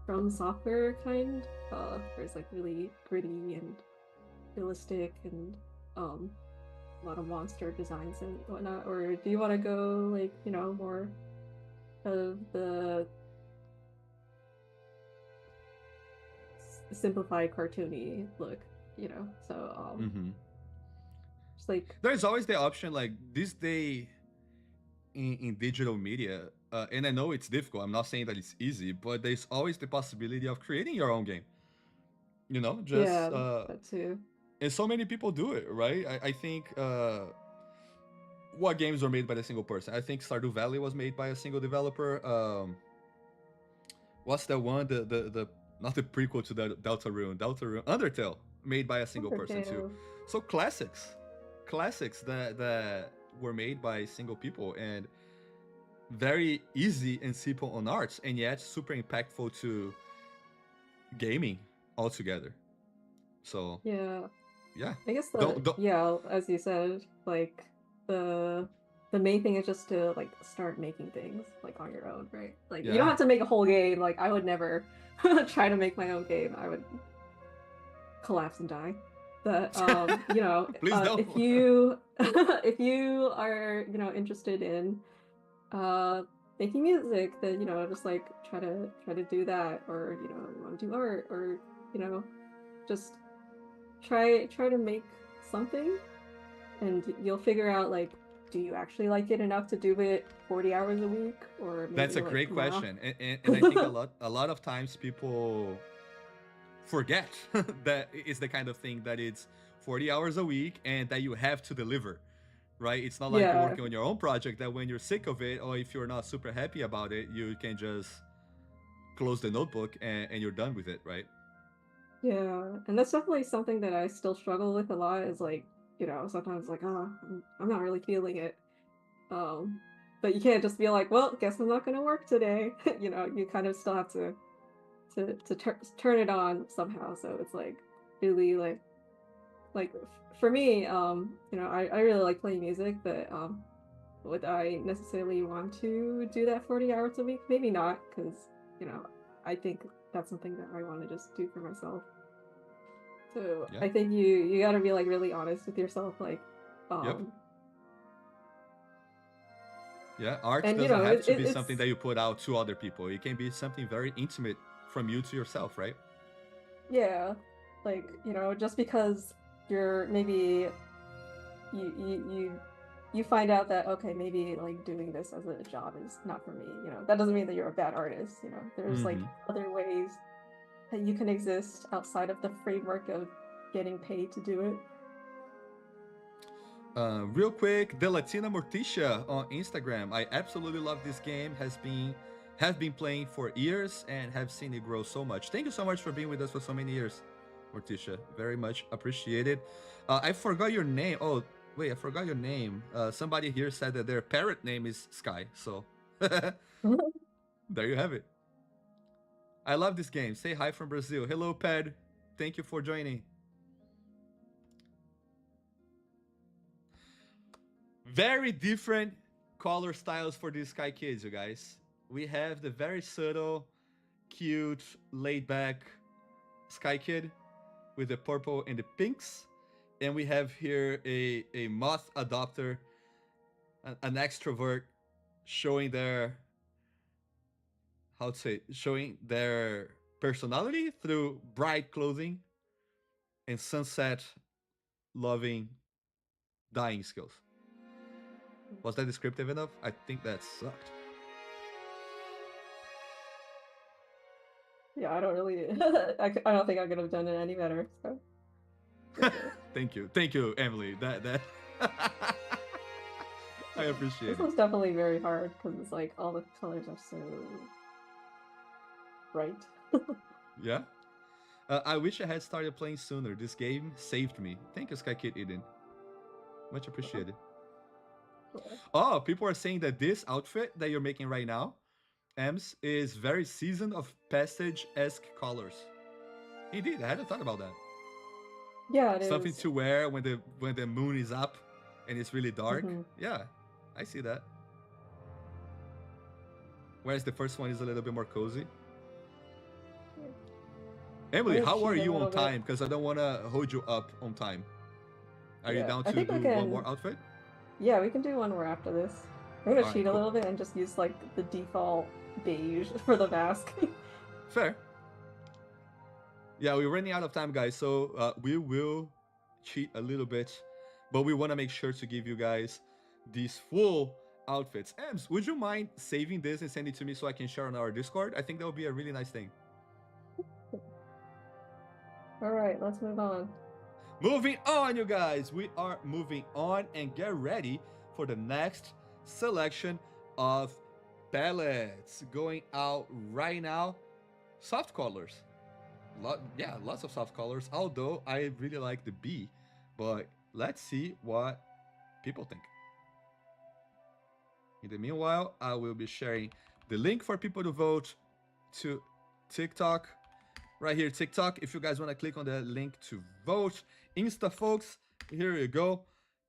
from software kind, where it's like really gritty and realistic and um a lot of monster designs and whatnot, or do you want to go like more of the simplified cartoony look, so Mm-hmm. just like There's always the option, like this day in digital media, and I know it's difficult. I'm not saying that it's easy, but there's always the possibility of creating your own game. Just yeah, that too. and so many people do it, right? I think what games were made by a single person? I think Stardew Valley was made by a single developer. What's the one? The not the prequel to the Deltarune, Undertale, made by a single person too. Undertale. So classics that were made by single people and very easy and simple on arts, and yet super impactful to gaming altogether. So Yeah, yeah, I guess don't yeah, as you said, like the the main thing is just to like start making things like on your own, right? Like, you don't yeah. have to make a whole game. Like, I would never try to make my own game. I would collapse and die. But Please don't. if you if you are interested in uh making music, then just like try to do that, or you want to do art, or just try to make something, and you'll figure out like, do you actually like it enough to do it 40 hours a week, or That's maybe a like great nah. question, and I think a lot of times people forget that it's the kind of thing that it's 40 hours a week and that you have to deliver, right? It's not like you're Yeah, working on your own project that when you're sick of it or if you're not super happy about it, you can just close the notebook and you're done with it, right? yeah, and that's definitely something that I still struggle with a lot, is like, sometimes like, oh, I'm not really feeling it. Um, but you can't just be like, well, guess I'm not gonna work today. You kind of still have to turn it on somehow. So it's like really like for me, I really like playing music, but would I necessarily want to do that 40 hours a week? Maybe not, because you know I think that's something that I want to just do for myself. So Yeah. I think you got to be like really honest with yourself, like, Yep. um, Yeah. Art and doesn't have to be it's something that you put out to other people. It can be something very intimate from you to yourself, right? yeah, like just because you're maybe you find out that, okay, maybe like doing this as a job is not for me, that doesn't mean that you're a bad artist. There's like Mm-hmm. other ways that you can exist outside of the framework of getting paid to do it. Real quick, the Latina Morticia on Instagram. I absolutely love this game. Have been playing for years and have seen it grow so much. Thank you so much for being with us for so many years, Morticia. Very much appreciated. I forgot your name. Oh, wait, I forgot your name. Somebody here said that their parrot name is Sky. So there you have it. I love this game. Say hi from Brazil. Hello, Ped. Thank you for joining. Very different color styles for these Sky Kids, you guys. We have the very subtle, cute, laid back Sky Kid with the purple and the pinks. And we have here a moth adopter, an extrovert, showing their, how to say, showing their personality through bright clothing and sunset loving dying skills. Was that descriptive enough? I think that sucked. Yeah, I don't really I don't think I could have done it any better, so Thank you, Emily. That I yeah. appreciate This it. was definitely very hard because it's like all the colors are so bright. Yeah. I wish I had started playing sooner. This game saved me. Thank you, Sky Kid Eden. Much appreciated. Yeah. Oh, people are saying that this outfit that you're making right now, Ems, is very season of passage-esque colors. Indeed, I hadn't thought about that. Yeah, it Something is. to wear when the moon is up and it's really dark. Mm-hmm. Yeah, I see that. Whereas the first one is a little bit more cozy. Let Emily, me how are cheat a you on little bit. time? Because I don't want to hold you up on time. Are you Yeah, down I to think we do one can. more outfit? Yeah, we can do one more after this. I'm gonna All right, cheat a cool. little bit and just use like the default beige for the mask. Fair. Yeah, we're running out of time, guys, so we will cheat a little bit, but we want to make sure to give you guys these full outfits. Ems, would you mind saving this and send it to me so I can share on our Discord? I think that would be a really nice thing. All right, let's move on. Moving on, you guys. We are moving on and get ready for the next selection of palettes going out right now. Soft colors. Lots of soft colors. Although I really like the B, but let's see what people think. In the meanwhile, I will be sharing the link for people to vote to TikTok. Right here, TikTok. If you guys want to click on the link to vote, Insta folks, here you go.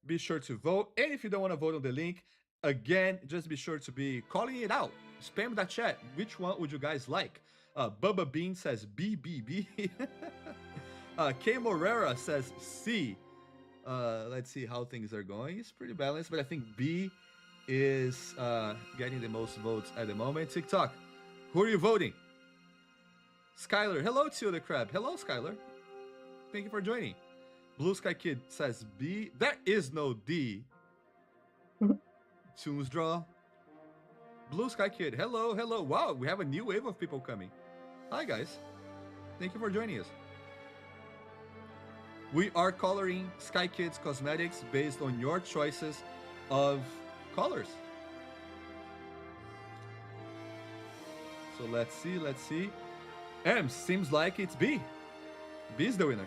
Be sure to vote. And if you don't want to vote on the link, again, just be sure to be calling it out. Spam that chat. Which one would you guys like? Bubba Bean says B, B, B. K Morera says C. Let's see how things are going. It's pretty balanced, but I think B is getting the most votes at the moment. TikTok, who are you voting? Skylar, hello to the crab. Hello, Skylar. Thank you for joining. Blue Sky Kid says B. There is no D. Tunes draw. Blue Sky Kid, hello, hello. Wow, we have a new wave of people coming. Hi, guys. Thank you for joining us. We are coloring Sky Kids cosmetics based on your choices of colors. So let's see, let's see. M seems like it's B. B is the winner.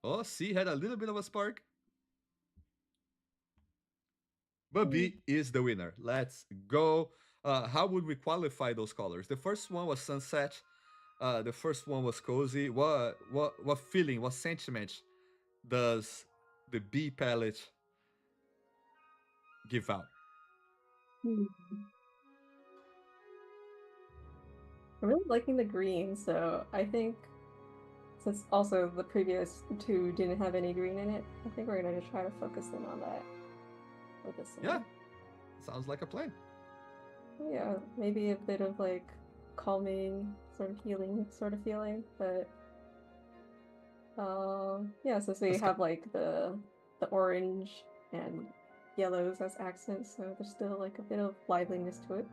Oh, C had a little bit of a spark. But B is the winner. Let's go. How would we qualify those colors? The first one was sunset. The first one was cozy. What feeling, what sentiment does the B palette give out? I'm really liking the green, so I think since also the previous two didn't have any green in it, I think we're gonna try to focus in on that with this one. Yeah, sounds like a plan. Yeah, maybe a bit of like calming, sort of healing sort of feeling, but yeah, since we have like the orange and yellows as accents, so there's still like a bit of liveliness to it.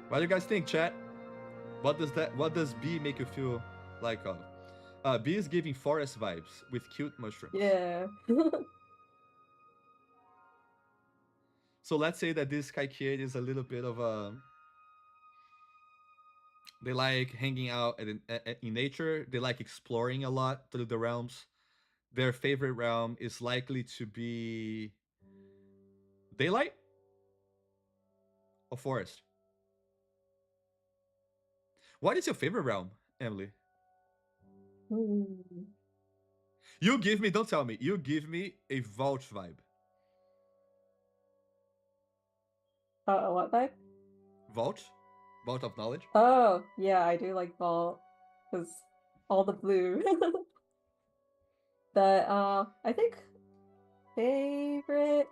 What do you guys think, chat? What does B make you feel like of? B is giving forest vibes with cute mushrooms. Yeah. So let's say that this Sky Kid is a little bit of a. They like hanging out in nature. They like exploring a lot through the realms. Their favorite realm is likely to be daylight or forest. What is your favorite realm, Emily? You give me, don't tell me, you give me a vault vibe. What vibe? Vault? Vault of knowledge? Oh, yeah, I do like Vault, because all the blue. But, I think favorite,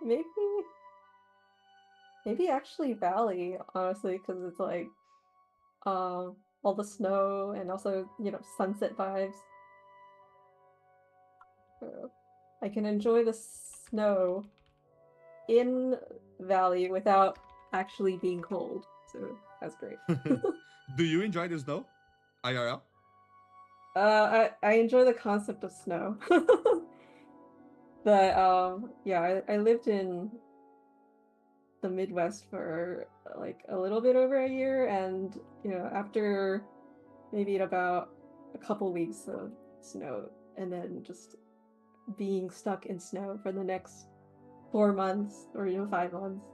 maybe actually Valley, honestly, because it's like, all the snow and also, you know, sunset vibes. So I can enjoy the snow in Valley without actually being cold, so that's great. Do you enjoy the snow? IRL? I enjoy the concept of snow. But yeah, I lived in the Midwest for like a little bit over a year, and after maybe about a couple weeks of snow, and then just being stuck in snow for the next 4 months or 5 months,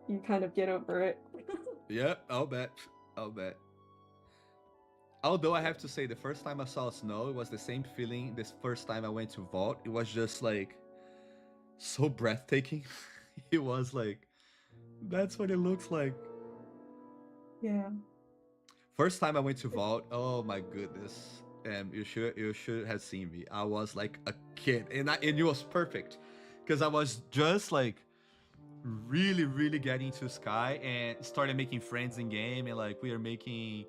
you kind of get over it. Yep, I'll bet. I'll bet. Although I have to say, the first time I saw snow, it was the same feeling. This first time I went to Vault, it was just like so breathtaking. It was like, that's what it looks like. Yeah. First time I went to Vault, oh my goodness. You should have seen me. I was like a kid, and it was perfect, because I was just like really getting into Sky and started making friends in game, and like we are making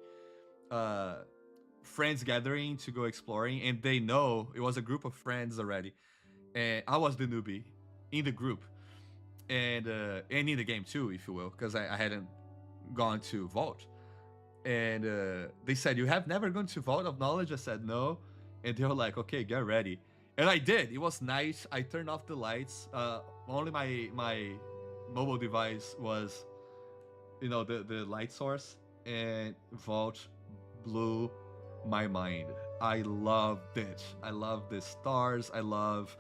uh friends gathering to go exploring, and they know it was a group of friends already, and I was the newbie in the group, and in the game too, if you will, because I hadn't gone to Vault. And they said, "You have never gone to Vault of Knowledge?" I said, "No." And they were like, "Okay, get ready." And I did. It was nice. I turned off the lights. Only my mobile device was, the light source, and Vault blew my mind. I loved it. I loved the stars. I love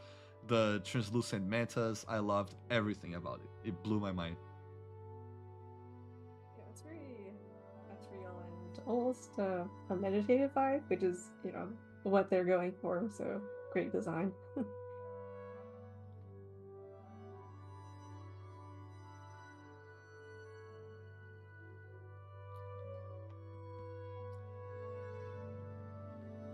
the translucent mantas. I loved everything about it. It blew my mind. Yeah, it's very ethereal and almost a meditative vibe, which is, what they're going for. So great design.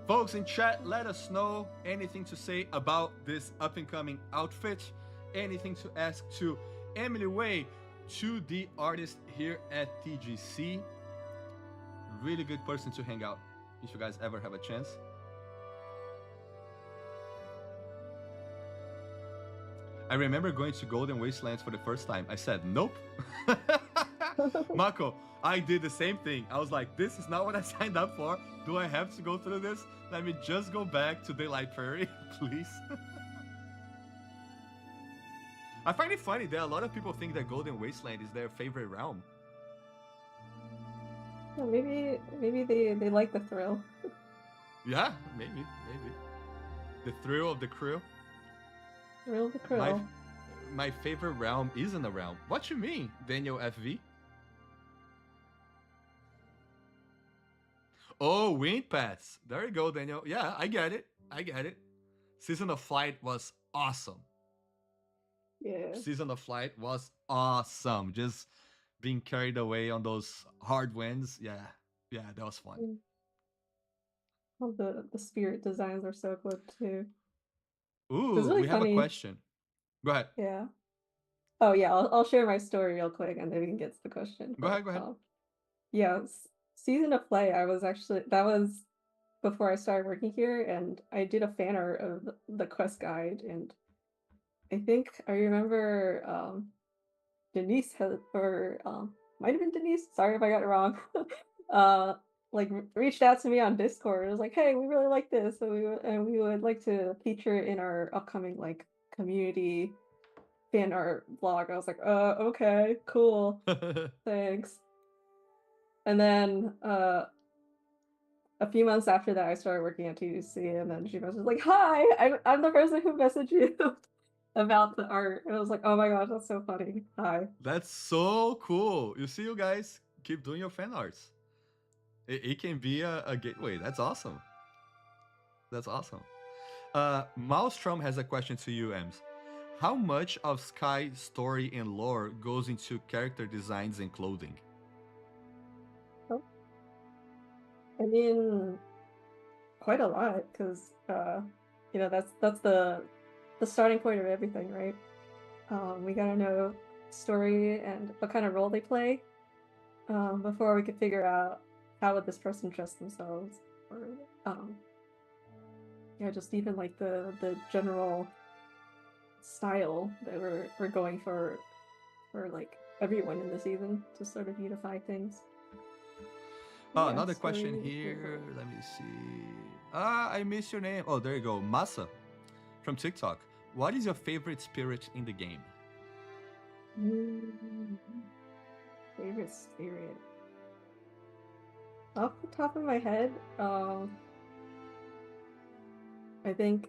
Folks in chat, let us know anything to say about this up and coming outfit, anything to ask to Emily Wei, 2D artist here at TGC. Really good person to hang out if you guys ever have a chance. I remember going to Golden Wastelands for the first time. I said, nope. Mako, I did the same thing. I was like, this is not what I signed up for. Do I have to go through this? Let me just go back to Daylight Prairie, please. I find it funny that a lot of people think that Golden Wasteland is their favorite realm. Yeah, maybe they like the thrill. Yeah, maybe. The thrill of the crew. Thrill of the crew. My favorite realm isn't a realm. What you mean, Daniel FV? Oh, Wind Paths. There you go, Daniel. Yeah, I get it. Season of Flight was awesome. Yeah. Season of Flight was awesome. Just being carried away on those hard winds. Yeah, that was fun. All the spirit designs are so good too. Ooh, really we funny. have a question. Go ahead. Yeah. Oh yeah, I'll share my story real quick, and then we can get to the question. Go ahead. Yeah, Season of Play. That was before I started working here, and I did a fan art of the quest guide, and I think I remember Denise might have been Denise. Sorry if I got it wrong. Reached out to me on Discord. It was like, hey, we really like this, so we would like to feature it in our upcoming community fan art vlog. I was like, okay, cool, thanks. And then a few months after that, I started working at TGC, and then she was like, hi, I'm the person who messaged you about the art. And I was like, oh my gosh, that's so funny. Hi. That's so cool. You see, you guys keep doing your fan arts. It can be a gateway. That's awesome. Maelstrom has a question to you, Ems. How much of Sky's story and lore goes into character designs and clothing? Oh. I mean, quite a lot, because that's the starting point of everything, right? We gotta know story and what kind of role they play before we could figure out how would this person dress themselves, or just even the general style that we're going for everyone in the season to sort of unify things. Oh, yeah, another question here. Let me see. I missed your name. Oh, there you go. Masa from TikTok. What is your favorite spirit in the game? Mm, favorite spirit. Off the top of my head, I think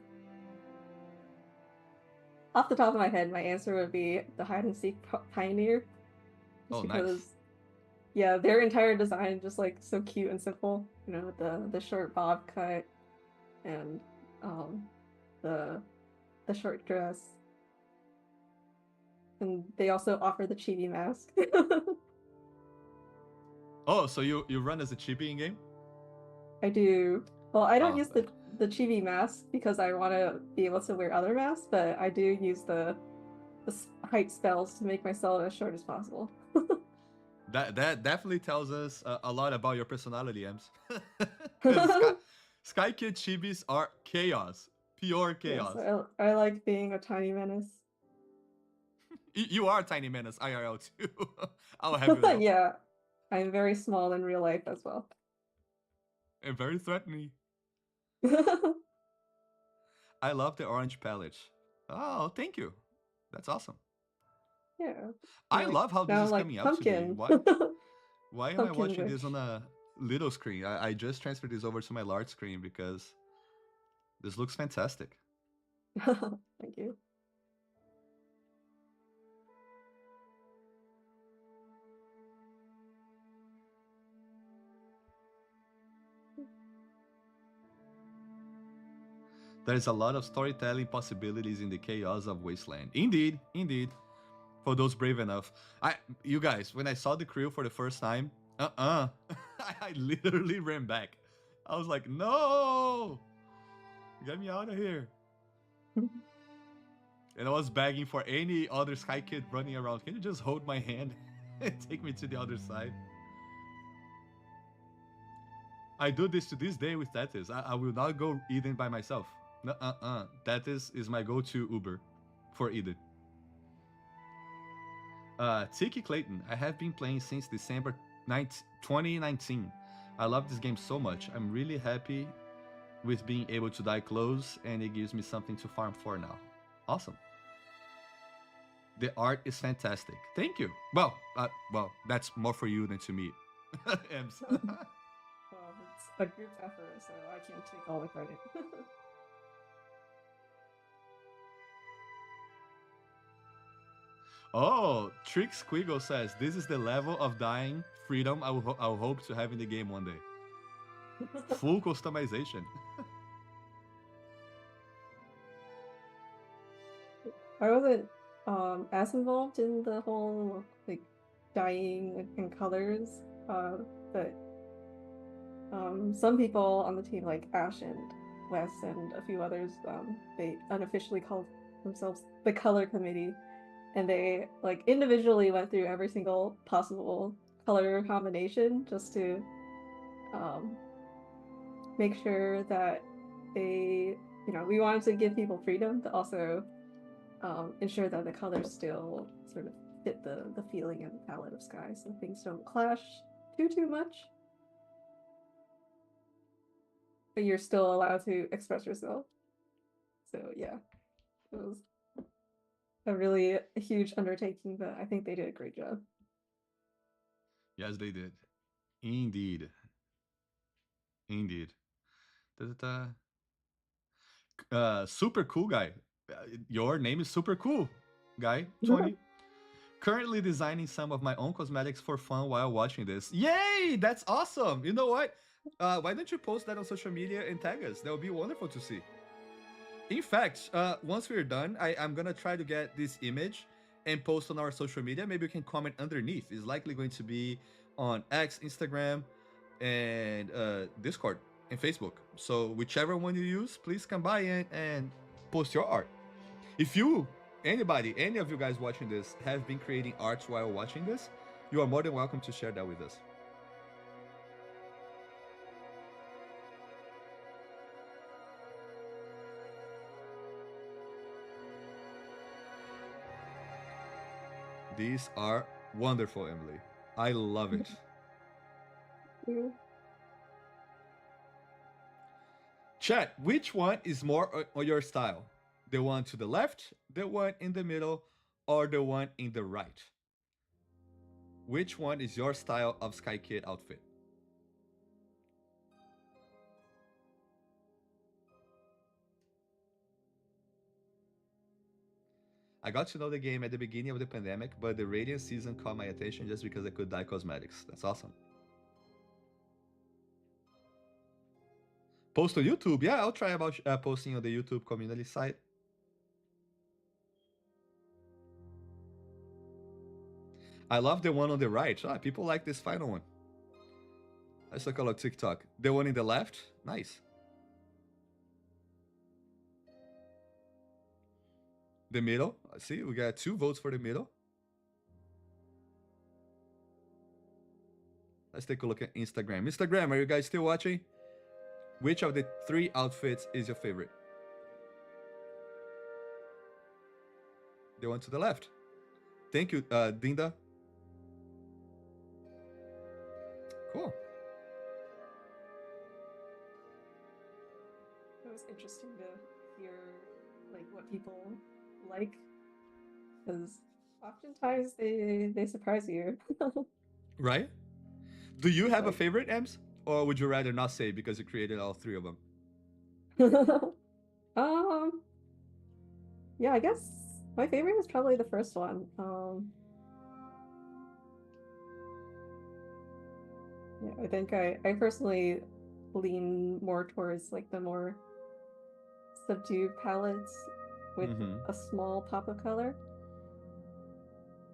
off the top of my head, my answer would be the hide and seek pioneer, just Oh, nice. because yeah, their entire design just like so cute and simple. You know, with the short bob cut and um the the short dress, and they also offer the chibi mask. Oh, so you run as a chibi in game? I do. Well, I don't Oh, use the chibi mask because I want to be able to wear other masks, but I do use the height spells to make myself as short as possible. that definitely tells us a lot about your personality, Ems. Because Sky Kid chibis are chaos, pure Yes, chaos. I like being a tiny menace. You are Tiny Menace IRL too. I'll have you know. Yeah, I'm very small in real life as well. And very threatening. I love the orange palette. Oh, thank you. That's awesome. Yeah, I like love how this now I'm is coming like out to me. pumpkin, Why am I pumpkin watching this on witch. a little screen? I just transferred this over to my large screen because this looks fantastic. Thank you. There's a lot of storytelling possibilities in the chaos of Wasteland. Indeed, indeed. For those brave enough. You guys, when I saw the crew for the first time, I literally ran back. I was like, no! Get me out of here. And I was begging for any other Sky Kid running around. Can you just hold my hand and take me to the other side? I do this to this day with Tetis. I will not go Eden by myself. Tetis is my go-to Uber for Eden. Tiki Clayton, I have been playing since December 2019. I love this game so much. I'm really happy with being able to die close, and it gives me something to farm for now. Awesome. The art is fantastic. Thank you. Well, that's more for you than to me. Ems. It's a group effort, so I can't take all the credit. Oh, Trick Squiggle says this is the level of dying freedom I'll hope to have in the game one day. Full customization. I wasn't as involved in the whole like dyeing and colors, but some people on the team like Ash and Wes and a few others, they unofficially called themselves the color committee, and they like individually went through every single possible color combination just to um, make sure that they, you know, we wanted to give people freedom, but also ensure that the colors still sort of fit the feeling and the palette of Sky, so things don't clash too much. But you're still allowed to express yourself. So yeah, it was a really huge undertaking, but I think they did a great job. Yes, they did. Indeed. Indeed. Da-da-da. Super cool guy. Your name is super cool, guy 20. Currently designing some of my own cosmetics for fun while watching this. Yay! That's awesome. You know what? Why don't you post that on social media and tag us? That would be wonderful to see. In fact, once we're done, I'm gonna try to get this image and post on our social media. Maybe you can comment underneath. It's likely going to be on X, Instagram, and Discord and Facebook. So whichever one you use, please come by and post your art. If you, anybody, any of you guys watching this have been creating arts while watching this, you are more than welcome to share that with us. These are wonderful, Emily. I love it. Yeah. Chat, which one is more on your style? The one to the left, the one in the middle, or the one in the right? Which one is your style of Sky Kid outfit? I got to know the game at the beginning of the pandemic, but the Radiance season caught my attention just because I could dye cosmetics. That's awesome. Post on YouTube? Yeah, I'll try about posting on the YouTube community site. I love the one on the right. Ah, people like this final one. Let's look at TikTok. The one in the left? Nice. The middle? See, we got 2 votes for the middle. Let's take a look at Instagram. Instagram, are you guys still watching? Which of the 3 outfits is your favorite? The one to the left. Thank you, Dinda. Cool. It was interesting to hear like what people like, because oftentimes they surprise you. Right? Do you have a Like, favorite, Ems? Or would you rather not say because you created all 3 of them? um, yeah, I guess my favorite is probably the first one. Yeah, I think I personally lean more towards like the more subdued palettes with Mm-hmm. a small pop of color.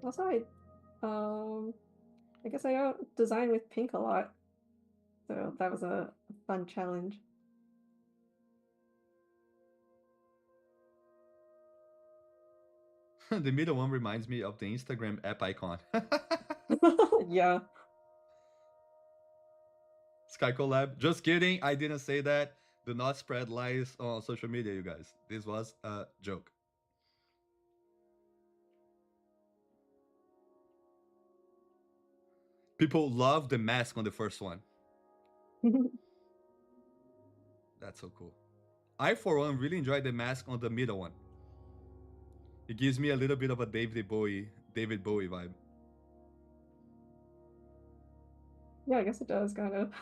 Also, I guess I don't design with pink a lot, so that was a fun challenge. The middle one reminds me of the Instagram app icon. Yeah. Sky collab. Just kidding. I didn't say that. Do not spread lies on social media, you guys. This was a joke. People love the mask on the first one. That's so cool. I, for one, really enjoyed the mask on the middle one. It gives me a little bit of a David Bowie vibe. Yeah, I guess it does kind of.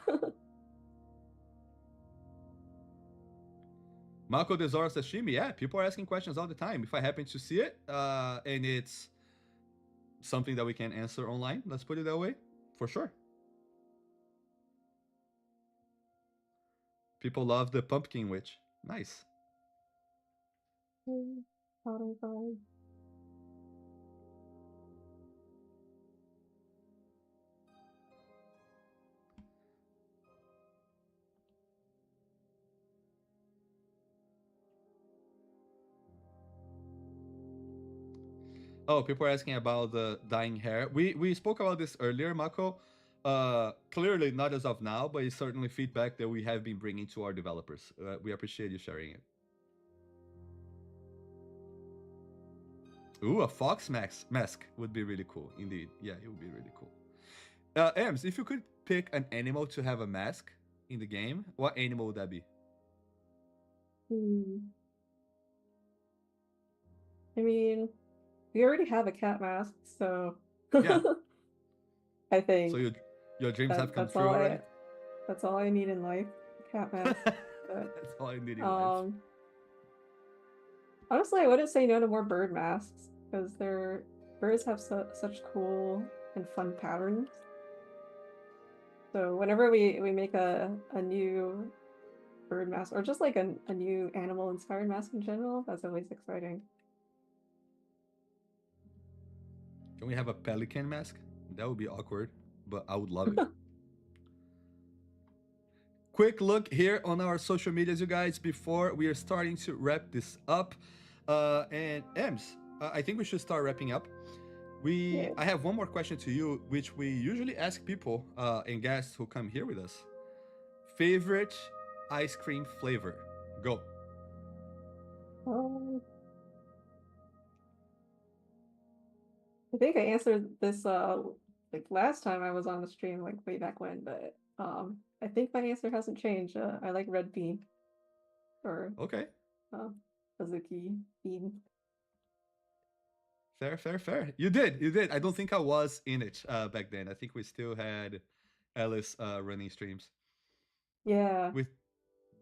Marco Desoro Sashimi, yeah, people are asking questions all the time. If I happen to see it, and it's something that we can answer online, let's put it that way, for sure. People love the Pumpkin Witch. Nice. Autumn vibe. Oh, people are asking about the dyeing hair. We spoke about this earlier, Mako. Clearly not as of now, but it's certainly feedback that we have been bringing to our developers. We appreciate you sharing it. Ooh, a fox mask would be really cool, indeed. Yeah, it would be really cool. Ems, if you could pick an animal to have a mask in the game, what animal would that be? Hmm. I mean, we already have a cat mask, so Yeah. I So think your dreams have that come true already. that's all I need in life, a cat mask. But That's all I need in life. honestly, I wouldn't say no to more bird masks because birds have such cool and fun patterns. So whenever we make a new bird mask or just like a new animal inspired mask in general, that's always exciting. Can we have a pelican mask? That would be awkward, but I would love it. Quick look here on our social medias, you guys, before we are starting to wrap this up. And Ems, I think we should start wrapping up. Yeah. I have one more question to you, which we usually ask people and guests who come here with us. Favorite ice cream flavor? Go. Um, I think I answered this like last time I was on the stream, like way back when, but I think my answer hasn't changed. I like red bean or Okay. uh, Azuki bean. Fair, fair, fair. You did, you did. I don't think I was in it back then. I think we still had Alice running streams. Yeah. With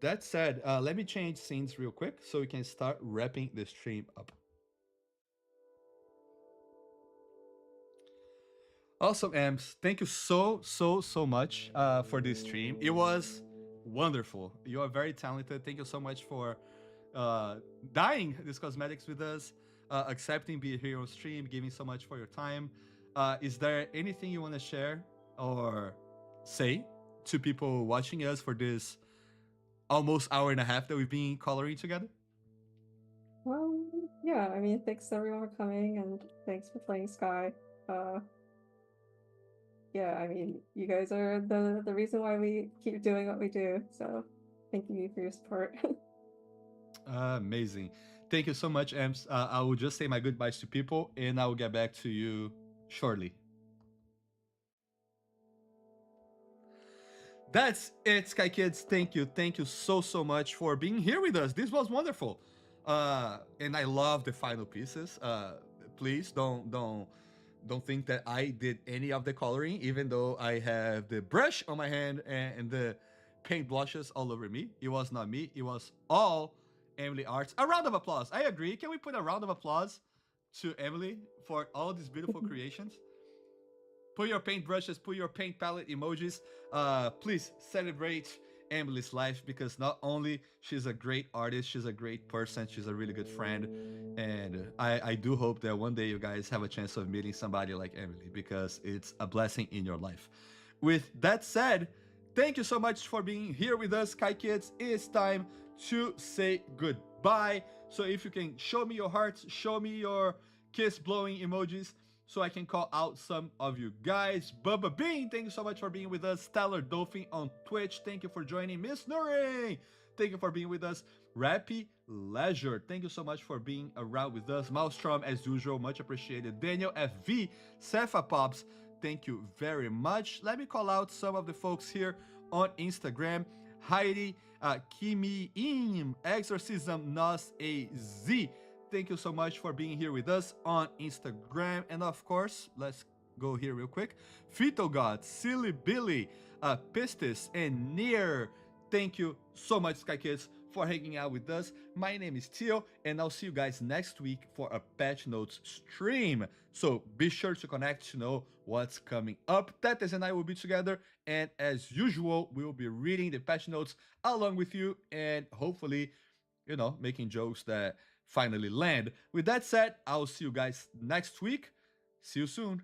that said, let me change scenes real quick so we can start wrapping the stream up. Awesome, Ems. Thank you so much for this stream. It was wonderful. You are very talented. Thank you so much for uh, dying this cosmetics with us, accepting being here on stream, giving so much for your time. Is there anything you want to share or say to people watching us for this almost hour and a half that we've been coloring together? Yeah, I mean, thanks everyone for coming and thanks for playing Sky. Uh, yeah, I mean, you guys are the reason why we keep doing what we do. So thank you for your support. Amazing. Thank you so much, Ems. I will just say my goodbyes to people and I will get back to you shortly. That's it, Sky Kids. Thank you. Thank you so much for being here with us. This was wonderful. And I love the final pieces. Please don't think that I did any of the coloring, even though I have the brush on my hand and the paint blushes all over me. It was not me. It was all Emily Arts. A round of applause. I agree. Can we put a round of applause to Emily for all these beautiful creations? Put your paint brushes, put your paint palette emojis. Please celebrate Emily's life because not only she's a great artist, she's a great person, she's a really good friend. And I do hope that one day you guys have a chance of meeting somebody like Emily because it's a blessing in your life. With that said, thank you so much for being here with us, Sky Kids. It's time to say goodbye. So if you can show me your hearts, show me your kiss blowing emojis so I can call out some of you guys. Bubba Bean, thank you so much for being with us. Stellar Dolphin on Twitch, thank you for joining. Miss Nuring, thank you for being with us. Rappy Leisure, thank you so much for being around with us. Maelstrom, as usual, much appreciated. Daniel FV, Cepha Pops, thank you very much. Let me call out some of the folks here on Instagram. Heidi, Kimi Im, Exorcism Nos AZ. Thank you so much for being here with us on Instagram. And of course, let's go here real quick. Fito God, Silly Billy, Pistis, and Near. Thank you so much, Sky Kids, for hanging out with us. My name is Tio, and I'll see you guys next week for a Patch Notes stream. So be sure to connect to know what's coming up. Tetes and I will be together, and as usual, we will be reading the Patch Notes along with you, and hopefully, making jokes that finally land. With that said, I'll see you guys next week. See you soon.